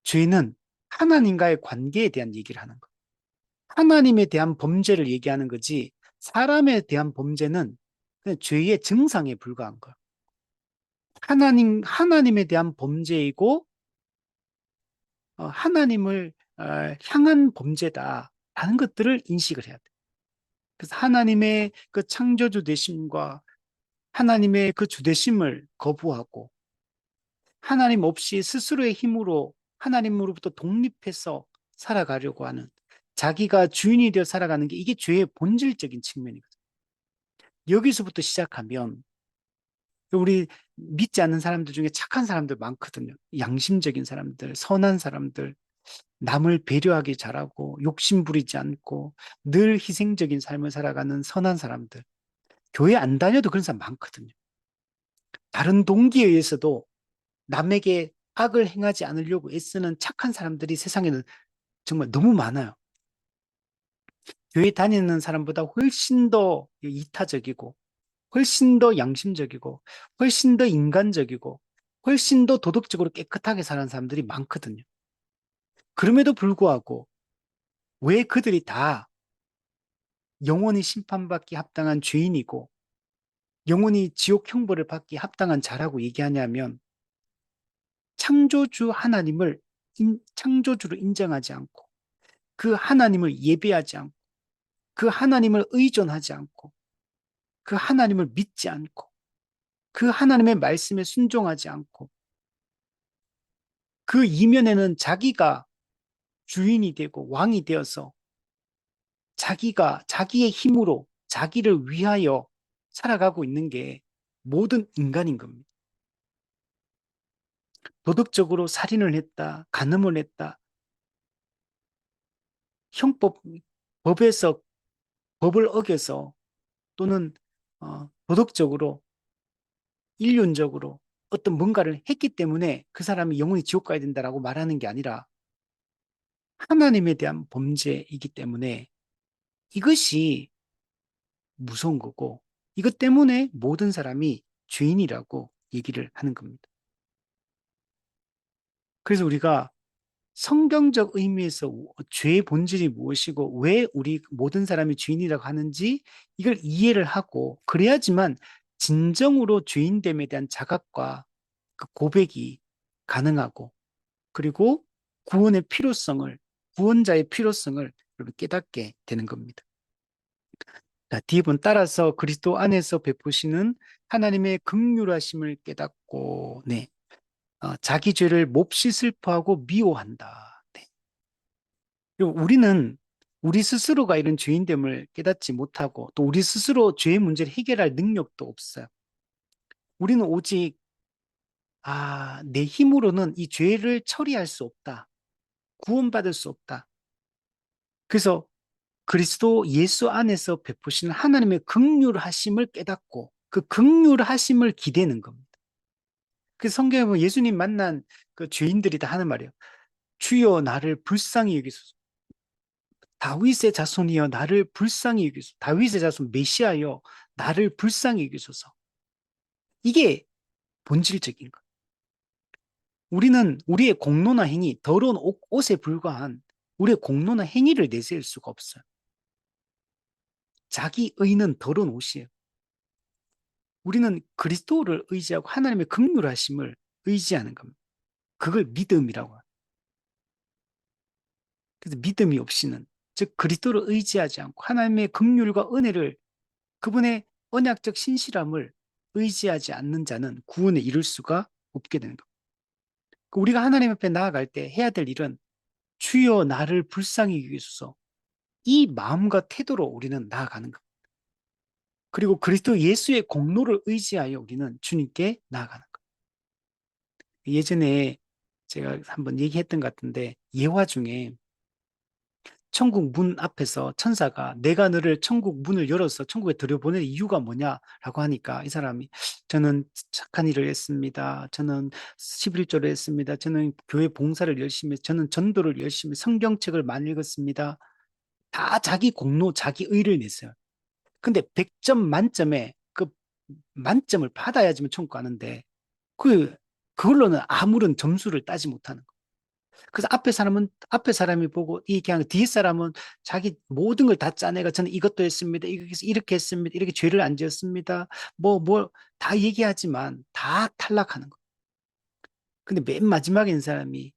죄는 하나님과의 관계에 대한 얘기를 하는 거예요. 하나님에 대한 범죄를 얘기하는 거지 사람에 대한 범죄는 그냥 죄의 증상에 불과한 거예요. 하나님에 대한 범죄이고 하나님을 향한 범죄다라는 것들을 인식을 해야 돼요. 그래서 하나님의 그 창조주 되심과 하나님의 그 주되심을 거부하고 하나님 없이 스스로의 힘으로 하나님으로부터 독립해서 살아가려고 하는 자기가 주인이 되어 살아가는 게 이게 죄의 본질적인 측면이거든요. 여기서부터 시작하면 우리 믿지 않는 사람들 중에 착한 사람들 많거든요. 양심적인 사람들, 선한 사람들, 남을 배려하기 잘하고 욕심 부리지 않고 늘 희생적인 삶을 살아가는 선한 사람들. 교회 안 다녀도 그런 사람 많거든요. 다른 동기에 의해서도 남에게 악을 행하지 않으려고 애쓰는 착한 사람들이 세상에는 정말 너무 많아요. 교회 다니는 사람보다 훨씬 더 이타적이고, 훨씬 더 양심적이고, 훨씬 더 인간적이고, 훨씬 더 도덕적으로 깨끗하게 사는 사람들이 많거든요. 그럼에도 불구하고 왜 그들이 다 영원히 심판받기 합당한 죄인이고, 영원히 지옥 형벌을 받기 합당한 자라고 얘기하냐면, 창조주로 인정하지 않고, 그 하나님을 예배하지 않고, 그 하나님을 의존하지 않고, 그 하나님을 믿지 않고, 그 하나님의 말씀에 순종하지 않고, 그 이면에는 자기가 주인이 되고 왕이 되어서 자기가 자기의 힘으로 자기를 위하여 살아가고 있는 게 모든 인간인 겁니다. 도덕적으로 살인을 했다, 간음을 했다, 형법, 법에서, 법을 어겨서 또는 도덕적으로, 인륜적으로 어떤 뭔가를 했기 때문에 그 사람이 영원히 지옥 가야 된다라고 말하는 게 아니라 하나님에 대한 범죄이기 때문에 이것이 무서운 거고 이것 때문에 모든 사람이 죄인이라고 얘기를 하는 겁니다. 그래서 우리가 성경적 의미에서 죄의 본질이 무엇이고 왜 우리 모든 사람이 죄인이라고 하는지 이걸 이해를 하고 그래야지만 진정으로 죄인됨에 대한 자각과 그 고백이 가능하고 그리고 구원자의 필요성을 깨닫게 되는 겁니다. 자, 뒤에 본 따라서 그리스도 안에서 베푸시는 하나님의 긍휼하심을 깨닫고, 네. 자기 죄를 몹시 슬퍼하고 미워한다. 네. 그리고 우리는 우리 스스로가 이런 죄인됨을 깨닫지 못하고 또 우리 스스로 죄의 문제를 해결할 능력도 없어요. 우리는 오직 내 힘으로는 이 죄를 처리할 수 없다. 구원받을 수 없다. 그래서 그리스도 예수 안에서 베푸시는 하나님의 긍휼하심을 깨닫고 그 긍휼하심을 기대는 겁니다. 그 성경에 보면 예수님 만난 그 죄인들이 다 하는 말이에요. 주여 나를 불쌍히 여기소서. 다윗의 자손이여 나를 불쌍히 여기소서. 다윗의 자손 메시아여 나를 불쌍히 여기소서. 이게 본질적인 것. 우리는 우리의 공로나 행위, 더러운 옷에 불과한 우리의 공로나 행위를 내세울 수가 없어요. 자기 의는 더러운 옷이에요. 우리는 그리스도를 의지하고 하나님의 긍휼하심을 의지하는 겁니다. 그걸 믿음이라고 합니다. 그래서 믿음이 없이는, 즉 그리스도를 의지하지 않고 하나님의 긍휼과 은혜를, 그분의 언약적 신실함을 의지하지 않는 자는 구원에 이룰 수가 없게 되는 겁니다. 우리가 하나님 앞에 나아갈 때 해야 될 일은 주여 나를 불쌍히 여기소서, 이 마음과 태도로 우리는 나아가는 겁니다. 그리고 그리스도 예수의 공로를 의지하여 우리는 주님께 나아가는 겁니다. 예전에 제가 한번 얘기했던 것 같은데, 예화 중에 천국 문 앞에서 천사가 내가 너를 천국 문을 열어서 천국에 들여보낼 이유가 뭐냐라고 하니까 이 사람이, 저는 착한 일을 했습니다. 저는 11조를 했습니다. 저는 교회 봉사를 열심히 했습니다. 저는 전도를 열심히, 성경책을 많이 읽었습니다. 다 자기 공로, 자기 의를 냈어요. 근데 100점 만점에 그 만점을 받아야지만 천국 가는데 그걸로는 아무런 점수를 따지 못하는 거예요. 그래서 앞에 사람이 보고 이 그냥 뒤에 사람은 자기 모든 걸 다 짜내가 저는 이것도 했습니다. 이렇게 했습니다. 이렇게 죄를 안 지었습니다. 다 얘기하지만 다 탈락하는 거예요. 근데 맨 마지막에 있는 사람이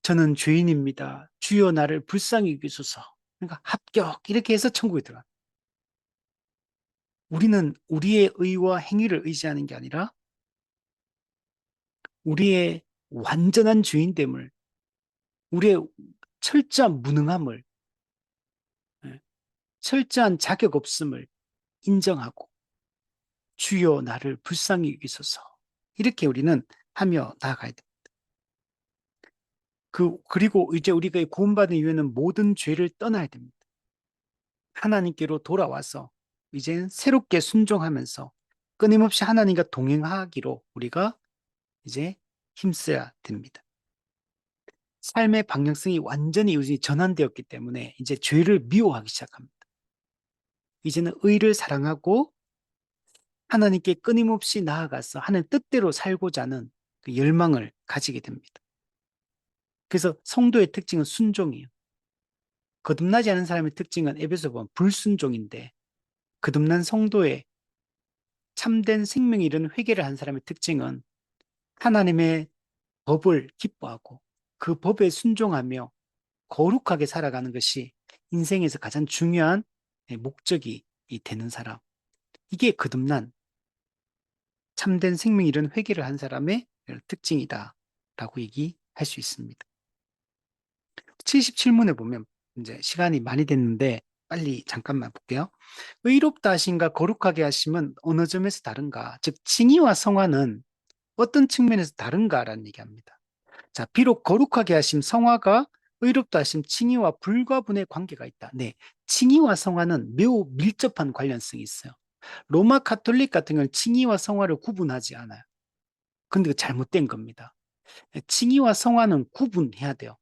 저는 죄인입니다. 주여 나를 불쌍히 여기소서. 그러니까 합격 이렇게 해서 천국에 들어가. 우리는 우리의 의와 행위를 의지하는 게 아니라 우리의 완전한 주인됨을, 우리의 철저한 무능함을, 예, 철저한 자격 없음을 인정하고 주여 나를 불쌍히 여기소서, 이렇게 우리는 하며 나아가야 돼. 그리고 이제 우리가 구원받은 이후에는 모든 죄를 떠나야 됩니다. 하나님께로 돌아와서 이제는 새롭게 순종하면서 끊임없이 하나님과 동행하기로 우리가 이제 힘써야 됩니다. 삶의 방향성이 완전히 요즘 전환되었기 때문에 이제 죄를 미워하기 시작합니다. 이제는 의를 사랑하고 하나님께 끊임없이 나아가서 하나님 뜻대로 살고자 하는 그 열망을 가지게 됩니다. 그래서 성도의 특징은 순종이에요. 거듭나지 않은 사람의 특징은 에베소 보면 불순종인데, 거듭난 성도의 참된 생명이 이르는 회개를 한 사람의 특징은 하나님의 법을 기뻐하고 그 법에 순종하며 거룩하게 살아가는 것이 인생에서 가장 중요한 목적이 되는 사람. 이게 거듭난 참된 생명이 이른 회개를 한 사람의 특징이다라고 얘기할 수 있습니다. 77문에 보면, 이제 시간이 많이 됐는데 빨리 잠깐만 볼게요. 의롭다 하심과 거룩하게 하심은 어느 점에서 다른가? 즉 칭의와 성화는 어떤 측면에서 다른가라는 얘기합니다. 자, 비록 거룩하게 하심, 성화가 의롭다 하심, 칭의와 불가분의 관계가 있다. 네, 칭의와 성화는 매우 밀접한 관련성이 있어요. 로마 카톨릭 같은 경우는 칭의와 성화를 구분하지 않아요. 근데 잘못된 겁니다. 칭의와 성화는 구분해야 돼요.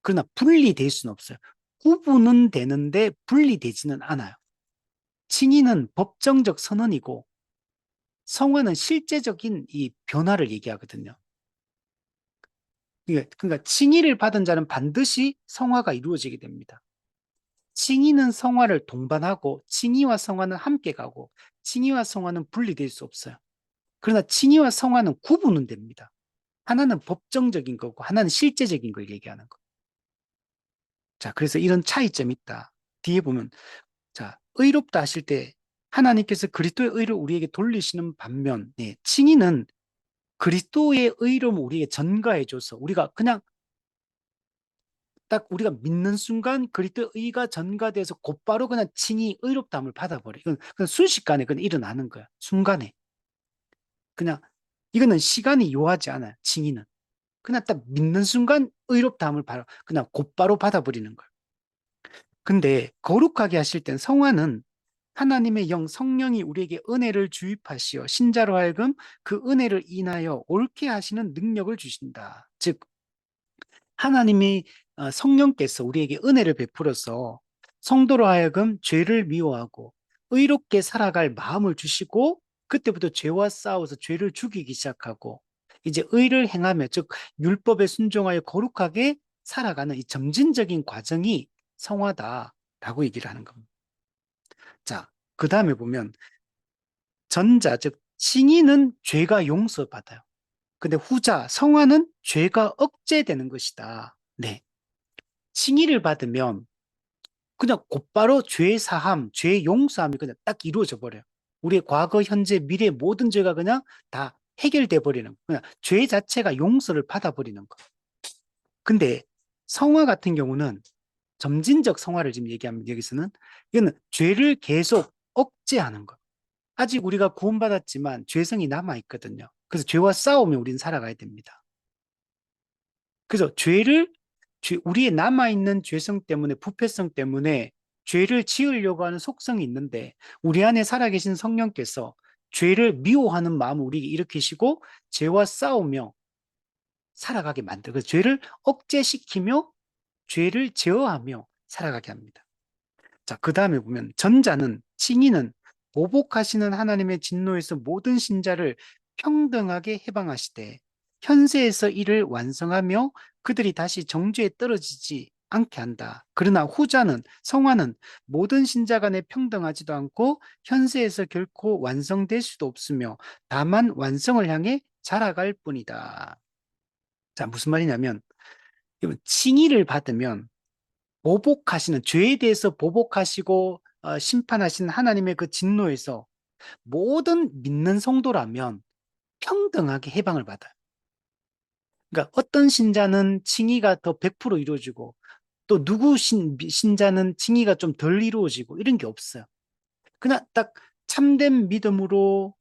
그러나 분리될 수는 없어요. 구분은 되는데 분리되지는 않아요. 칭의는 법정적 선언이고 성화는 실제적인 이 변화를 얘기하거든요. 그러니까 칭의를 받은 자는 반드시 성화가 이루어지게 됩니다. 칭의는 성화를 동반하고 칭의와 성화는 함께 가고 칭의와 성화는 분리될 수 없어요. 그러나 칭의와 성화는 구분은 됩니다. 하나는 법정적인 거고 하나는 실제적인 걸 얘기하는 거. 자, 그래서 이런 차이점이 있다. 뒤에 보면, 자, 의롭다 하실 때 하나님께서 그리스도의 의를 우리에게 돌리시는 반면, 칭의는 그리스도의 의로움을 우리에게 전가해줘서 우리가 그냥 딱 우리가 믿는 순간 그리스도의 의가 전가돼서 곧바로 그냥 칭의 의롭다함을 받아버려. 이건 그냥 순식간에 그냥 일어나는 거야. 순간에. 그냥 이거는 시간이 요하지 않아요. 칭의는. 그냥 딱 믿는 순간 의롭다함을 바로 그냥 곧바로 받아버리는 거예요. 근데 거룩하게 하실 땐 성화는 하나님의 영 성령이 우리에게 은혜를 주입하시어 신자로 하여금 그 은혜를 인하여 옳게 하시는 능력을 주신다. 즉 하나님이 성령께서 우리에게 은혜를 베풀어서 성도로 하여금 죄를 미워하고 의롭게 살아갈 마음을 주시고 그때부터 죄와 싸워서 죄를 죽이기 시작하고 이제 의를 행하며 즉 율법에 순종하여 거룩하게 살아가는 이 점진적인 과정이 성화다라고 얘기를 하는 겁니다. 자, 그 다음에 보면 전자 즉 칭의는 죄가 용서받아요. 근데 후자 성화는 죄가 억제되는 것이다. 네. 칭의를 받으면 그냥 곧바로 죄 사함, 죄 용서함이 그냥 딱 이루어져 버려요. 우리의 과거, 현재, 미래 모든 죄가 그냥 다 해결돼 버리는, 그냥 죄 자체가 용서를 받아버리는 거. 근데 성화 같은 경우는 점진적 성화를 지금 얘기합니다. 여기서는 이거는 죄를 계속 억제하는 거. 아직 우리가 구원받았지만 죄성이 남아 있거든요. 그래서 죄와 싸우며 우리는 살아가야 됩니다. 그래서 우리의 남아있는 죄성 때문에, 부패성 때문에 죄를 지으려고 하는 속성이 있는데, 우리 안에 살아계신 성령께서 죄를 미워하는 마음을 우리에게 일으키시고, 죄와 싸우며 살아가게 만들고, 그래서 죄를 억제시키며, 죄를 제어하며 살아가게 합니다. 자, 그 다음에 보면, 전자는, 칭의는 보복하시는 하나님의 진노에서 모든 신자를 평등하게 해방하시되, 현세에서 이를 완성하며 그들이 다시 정죄에 떨어지지 않게 한다. 그러나 후자는, 성화는 모든 신자 간에 평등하지도 않고 현세에서 결코 완성될 수도 없으며 다만 완성을 향해 자라갈 뿐이다. 자, 무슨 말이냐면, 칭의를 받으면 보복하시는, 죄에 대해서 보복하시고 심판하시는 하나님의 그 진노에서 모든 믿는 성도라면 평등하게 해방을 받아요. 그러니까 어떤 신자는 칭의가 더 100% 이루어지고 또 누구 신자는 칭의가 좀 덜 이루어지고 이런 게 없어요. 그냥 딱 참된 믿음으로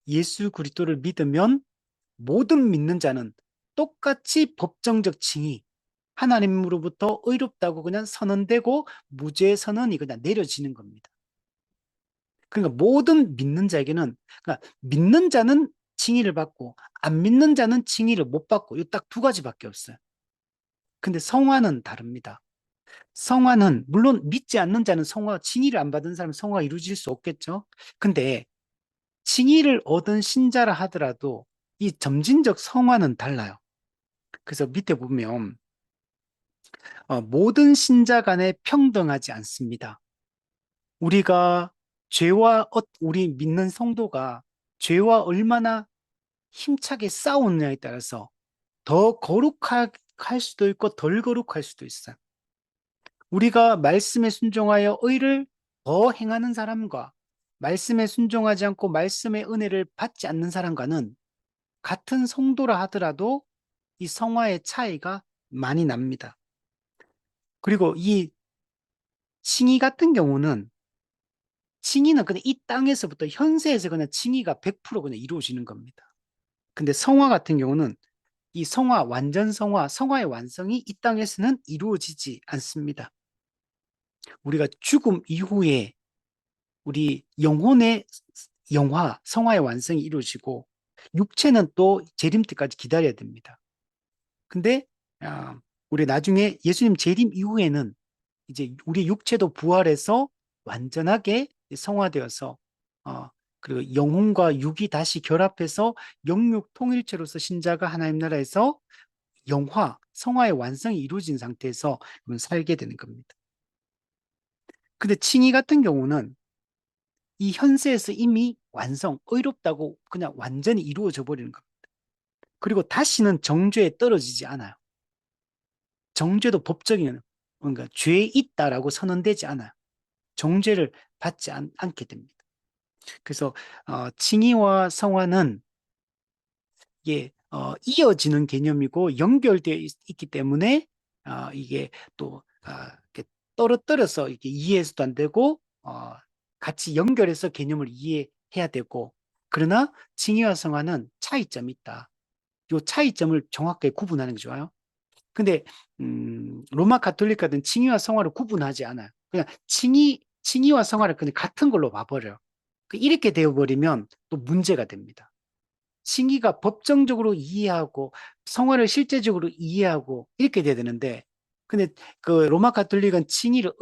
예수 그리스도를 믿으면 모든 믿는 자는 똑같이 법정적 칭의, 하나님으로부터 의롭다고 그냥 선언되고 무죄 선언이 그냥 내려지는 겁니다. 그러니까 모든 믿는 자에게는, 그러니까 믿는 자는 칭의를 받고 안 믿는 자는 칭의를 못 받고 이 딱 두 가지밖에 없어요. 근데 성화는 다릅니다. 성화는 물론 믿지 않는 자는 성화, 칭의를 안 받은 사람은 성화가 이루어질 수 없겠죠. 근데 칭의를 얻은 신자라 하더라도 이 점진적 성화는 달라요. 그래서 밑에 보면 모든 신자 간에 평등하지 않습니다. 우리가 우리 믿는 성도가 죄와 얼마나 힘차게 싸우느냐에 따라서 더 거룩할 수도 있고 덜 거룩할 수도 있어요. 우리가 말씀에 순종하여 의를 더 행하는 사람과 말씀에 순종하지 않고 말씀의 은혜를 받지 않는 사람과는 같은 성도라 하더라도 이 성화의 차이가 많이 납니다. 그리고 이 칭의 같은 경우는 칭의는 그냥 이 땅에서부터 현세에서 그냥 칭의가 100% 그냥 이루어지는 겁니다. 근데 성화 같은 경우는 이 성화, 완전 성화, 성화의 완성이 이 땅에서는 이루어지지 않습니다. 우리가 죽음 이후에 우리 영혼의 영화, 성화의 완성이 이루어지고 육체는 또 재림 때까지 기다려야 됩니다. 근데 우리 나중에 예수님 재림 이후에는 이제 우리 육체도 부활해서 완전하게 성화되어서 그리고 영혼과 육이 다시 결합해서 영육 통일체로서 신자가 하나님 나라에서 성화의 완성이 이루어진 상태에서 살게 되는 겁니다. 근데 칭의 같은 경우는 이 현세에서 이미 의롭다고 그냥 완전히 이루어져 버리는 겁니다. 그리고 다시는 정죄에 떨어지지 않아요. 정죄도 법적인, 그러니까 죄에 있다라고 선언되지 않아요. 정죄를 받지 않게 됩니다. 그래서 칭의와 성화는 이게 이어지는 개념이고 연결되어 있기 때문에 이게 또 이렇게 떨어뜨려서 이렇게 이해해서도 안 되고 같이 연결해서 개념을 이해해야 되고 그러나 칭의와 성화는 차이점이 있다. 이 차이점을 정확하게 구분하는 게 좋아요. 근데 로마 가톨릭 같은 칭의와 성화를 구분하지 않아요. 그냥 칭의와 성화를 그냥 같은 걸로 봐버려요. 이렇게 되어버리면 또 문제가 됩니다. 칭의가 법정적으로 이해하고 성화를 실제적으로 이해하고 이렇게 돼야 되는데 근데 그 로마 가톨릭은 칭의를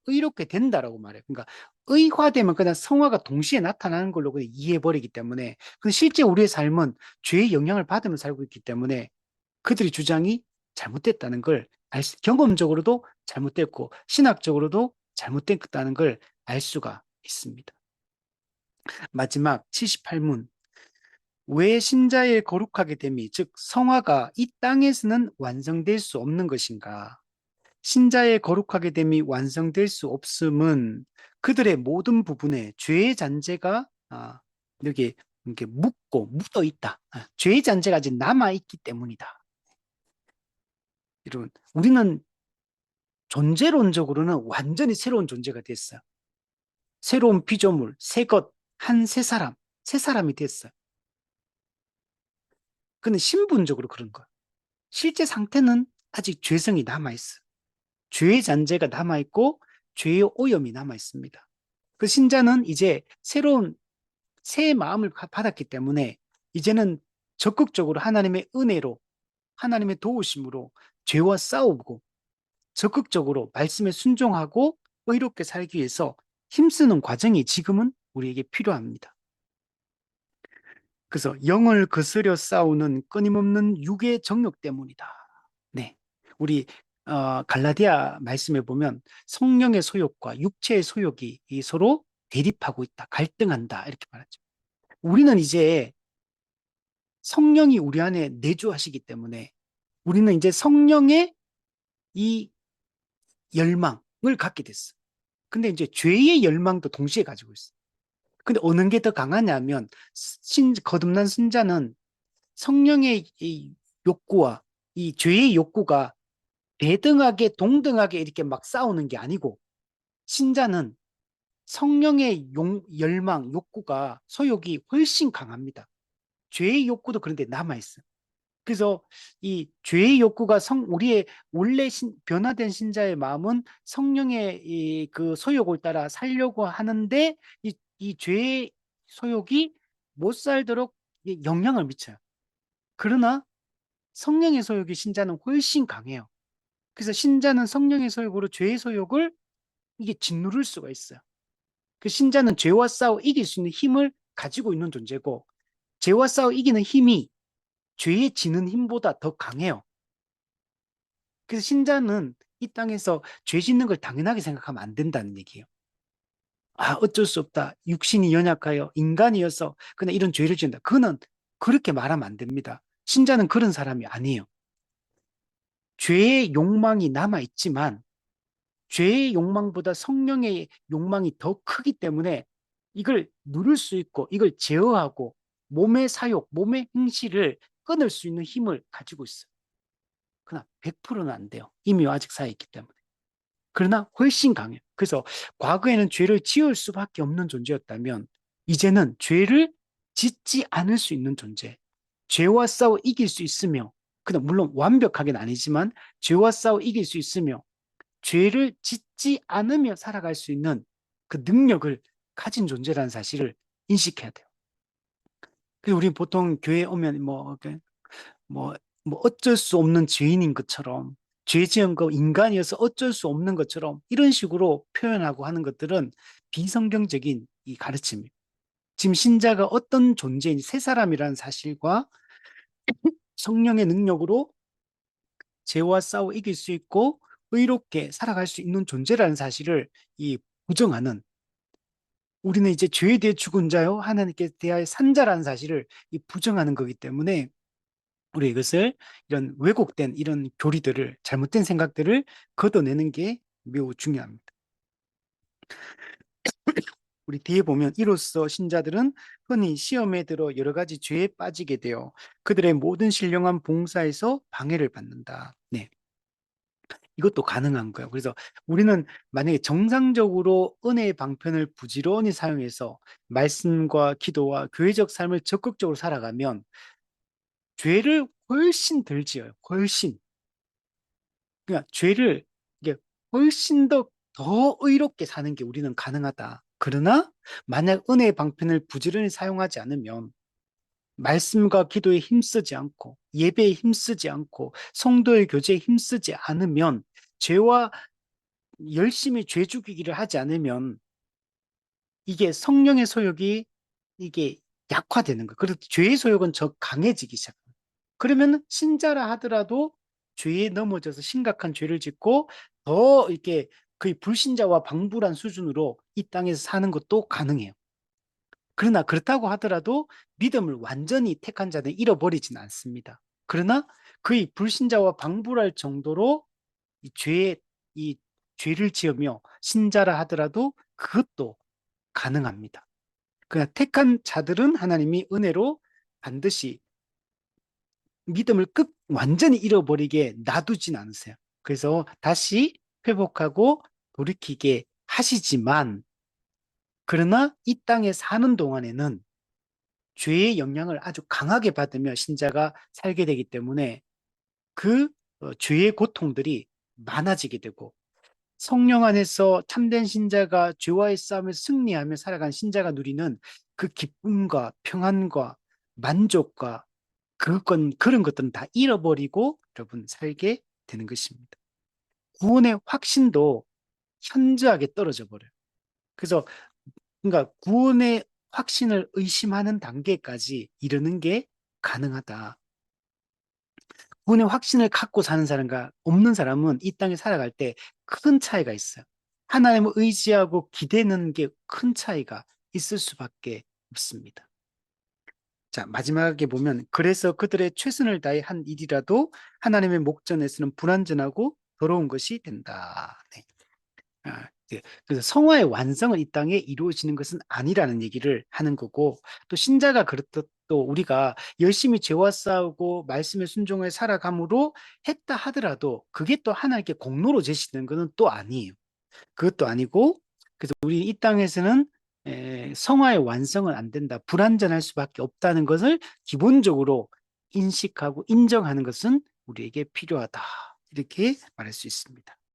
의롭게 된다라고 말해요. 그러니까 의화되면 그냥 성화가 동시에 나타나는 걸로 그냥 이해해버리기 때문에 근데 실제 우리의 삶은 죄의 영향을 받으며 살고 있기 때문에 그들의 주장이 잘못됐다는 걸 경험적으로도 잘못됐고 신학적으로도 잘못됐다는 걸 알 수가 있습니다. 마지막 78문 왜 신자의 거룩하게 됨이 즉 성화가 이 땅에서는 완성될 수 없는 것인가? 신자의 거룩하게 됨이 완성될 수 없음은 그들의 모든 부분에 죄의 잔재가 여기 이렇게 묻어 있다. 죄의 잔재가 아직 남아 있기 때문이다. 여러분, 우리는 존재론적으로는 완전히 새로운 존재가 됐어요. 새로운 피조물, 새 것, 새 사람이 됐어요. 근데 신분적으로 그런 거예요. 실제 상태는 아직 죄성이 남아있어요. 죄의 잔재가 남아있고 죄의 오염이 남아있습니다. 그 신자는 이제 새로운 새 마음을 받았기 때문에 이제는 적극적으로 하나님의 은혜로 하나님의 도우심으로 죄와 싸우고 적극적으로 말씀에 순종하고 의롭게 살기 위해서 힘쓰는 과정이 지금은 우리에게 필요합니다. 그래서 영을 거스려 싸우는 끊임없는 육의 정욕 때문이다. 네. 우리 갈라디아 말씀에 보면 성령의 소욕과 육체의 소욕이 서로 대립하고 있다. 갈등한다. 이렇게 말하죠. 우리는 이제 성령이 우리 안에 내주하시기 때문에 우리는 이제 성령의 이 열망을 갖게 됐어. 근데 이제 죄의 열망도 동시에 가지고 있어. 근데 어느 게 더 강하냐면 거듭난 신자는 성령의 이 욕구와 이 죄의 욕구가 대등하게 동등하게 이렇게 막 싸우는 게 아니고 신자는 성령의 열망, 욕구가 소욕이 훨씬 강합니다. 죄의 욕구도 그런데 남아있어요. 그래서 이 죄의 욕구가 우리의 원래 변화된 신자의 마음은 성령의 그 소욕을 따라 살려고 하는데 이 죄의 소욕이 못 살도록 영향을 미쳐요. 그러나 성령의 소욕이 신자는 훨씬 강해요. 그래서 신자는 성령의 소욕으로 죄의 소욕을 이게 짓누를 수가 있어요. 그 신자는 죄와 싸워 이길 수 있는 힘을 가지고 있는 존재고 죄와 싸워 이기는 힘이 죄에 지는 힘보다 더 강해요. 그래서 신자는 이 땅에서 죄 짓는 걸 당연하게 생각하면 안 된다는 얘기예요. 어쩔 수 없다. 육신이 연약하여 인간이어서 그냥 이런 죄를 지은다. 그거는 그렇게 말하면 안 됩니다. 신자는 그런 사람이 아니에요. 죄의 욕망이 남아있지만 죄의 욕망보다 성령의 욕망이 더 크기 때문에 이걸 누를 수 있고 이걸 제어하고 몸의 사욕, 몸의 행실을 끊을 수 있는 힘을 가지고 있어요. 그러나 100%는 안 돼요. 이미 아직 살아있기 때문에. 그러나 훨씬 강해요. 그래서 과거에는 죄를 지을 수밖에 없는 존재였다면 이제는 죄를 짓지 않을 수 있는 존재. 죄와 싸워 이길 수 있으며 그냥 물론 완벽하게는 아니지만 죄와 싸워 이길 수 있으며 죄를 짓지 않으며 살아갈 수 있는 그 능력을 가진 존재라는 사실을 인식해야 돼요. 그래서 우리 보통 교회에 오면 뭐, 뭐 어쩔 수 없는 죄인인 것처럼 죄 지은 거 인간이어서 어쩔 수 없는 것처럼 이런 식으로 표현하고 하는 것들은 비성경적인 이 가르침이에요. 지금 신자가 어떤 존재인 새 사람이라는 사실과 성령의 능력으로 죄와 싸워 이길 수 있고 의롭게 살아갈 수 있는 존재라는 사실을 이 부정하는 우리는 이제 죄에 대해 죽은 자요 하나님께 대하여 산 자라는 사실을 이 부정하는 거기 때문에 우리 이것을 이런 왜곡된 이런 교리들을 잘못된 생각들을 걷어내는 게 매우 중요합니다. 우리 뒤에 보면 이로써 신자들은 흔히 시험에 들어 여러 가지 죄에 빠지게 되어 그들의 모든 신령한 봉사에서 방해를 받는다. 네. 이것도 가능한 거예요. 그래서 우리는 만약에 정상적으로 은혜의 방편을 부지런히 사용해서 말씀과 기도와 교회적 삶을 적극적으로 살아가면 죄를 훨씬 덜 지어요. 훨씬. 그러니까 죄를 이게 훨씬 더 의롭게 사는 게 우리는 가능하다. 그러나 만약 은혜의 방편을 부지런히 사용하지 않으면 말씀과 기도에 힘쓰지 않고 예배에 힘쓰지 않고 성도의 교제에 힘쓰지 않으면 죄와 열심히 죄 죽이기를 하지 않으면 이게 성령의 소욕이 이게 약화되는 거예요. 그래서 죄의 소욕은 더 강해지기 시작합니다. 그러면 신자라 하더라도 죄에 넘어져서 심각한 죄를 짓고 더 이렇게 거의 불신자와 방불한 수준으로 이 땅에서 사는 것도 가능해요. 그러나 그렇다고 하더라도 믿음을 완전히 택한 자는 잃어버리진 않습니다. 그러나 거의 불신자와 방불할 정도로 이 죄에 이 죄를 지으며 신자라 하더라도 그것도 가능합니다. 그냥 택한 자들은 하나님이 은혜로 반드시 믿음을 완전히 잃어버리게 놔두진 않으세요. 그래서 다시 회복하고 돌이키게 하시지만 그러나 이 땅에 사는 동안에는 죄의 영향을 아주 강하게 받으며 신자가 살게 되기 때문에 그 죄의 고통들이 많아지게 되고 성령 안에서 참된 신자가 죄와의 싸움에서 승리하며 살아간 신자가 누리는 그 기쁨과 평안과 만족과 그런 것들은 다 잃어버리고 여러분 살게 되는 것입니다. 구원의 확신도 현저하게 떨어져 버려요. 그래서 그러니까 구원의 확신을 의심하는 단계까지 이르는 게 가능하다. 구원의 확신을 갖고 사는 사람과 없는 사람은 이 땅에 살아갈 때 큰 차이가 있어요. 하나님을 의지하고 기대는 게 큰 차이가 있을 수밖에 없습니다. 자, 마지막에 보면 그래서 그들의 최선을 다해 한 일이라도 하나님의 목전에서는 불완전하고 더러운 것이 된다. 네. 예. 그래서 성화의 완성은 이 땅에 이루어지는 것은 아니라는 얘기를 하는 거고 또 신자가 그렇듯 또 우리가 열심히 죄와 싸우고 말씀에 순종해 살아감으로 했다 하더라도 그게 또 하나님께 공로로 제시되는 것은 또 아니에요. 그것도 아니고 그래서 우리 이 땅에서는 성화의 완성은 안 된다. 불완전할 수밖에 없다는 것을 기본적으로 인식하고 인정하는 것은 우리에게 필요하다. 이렇게 말할 수 있습니다.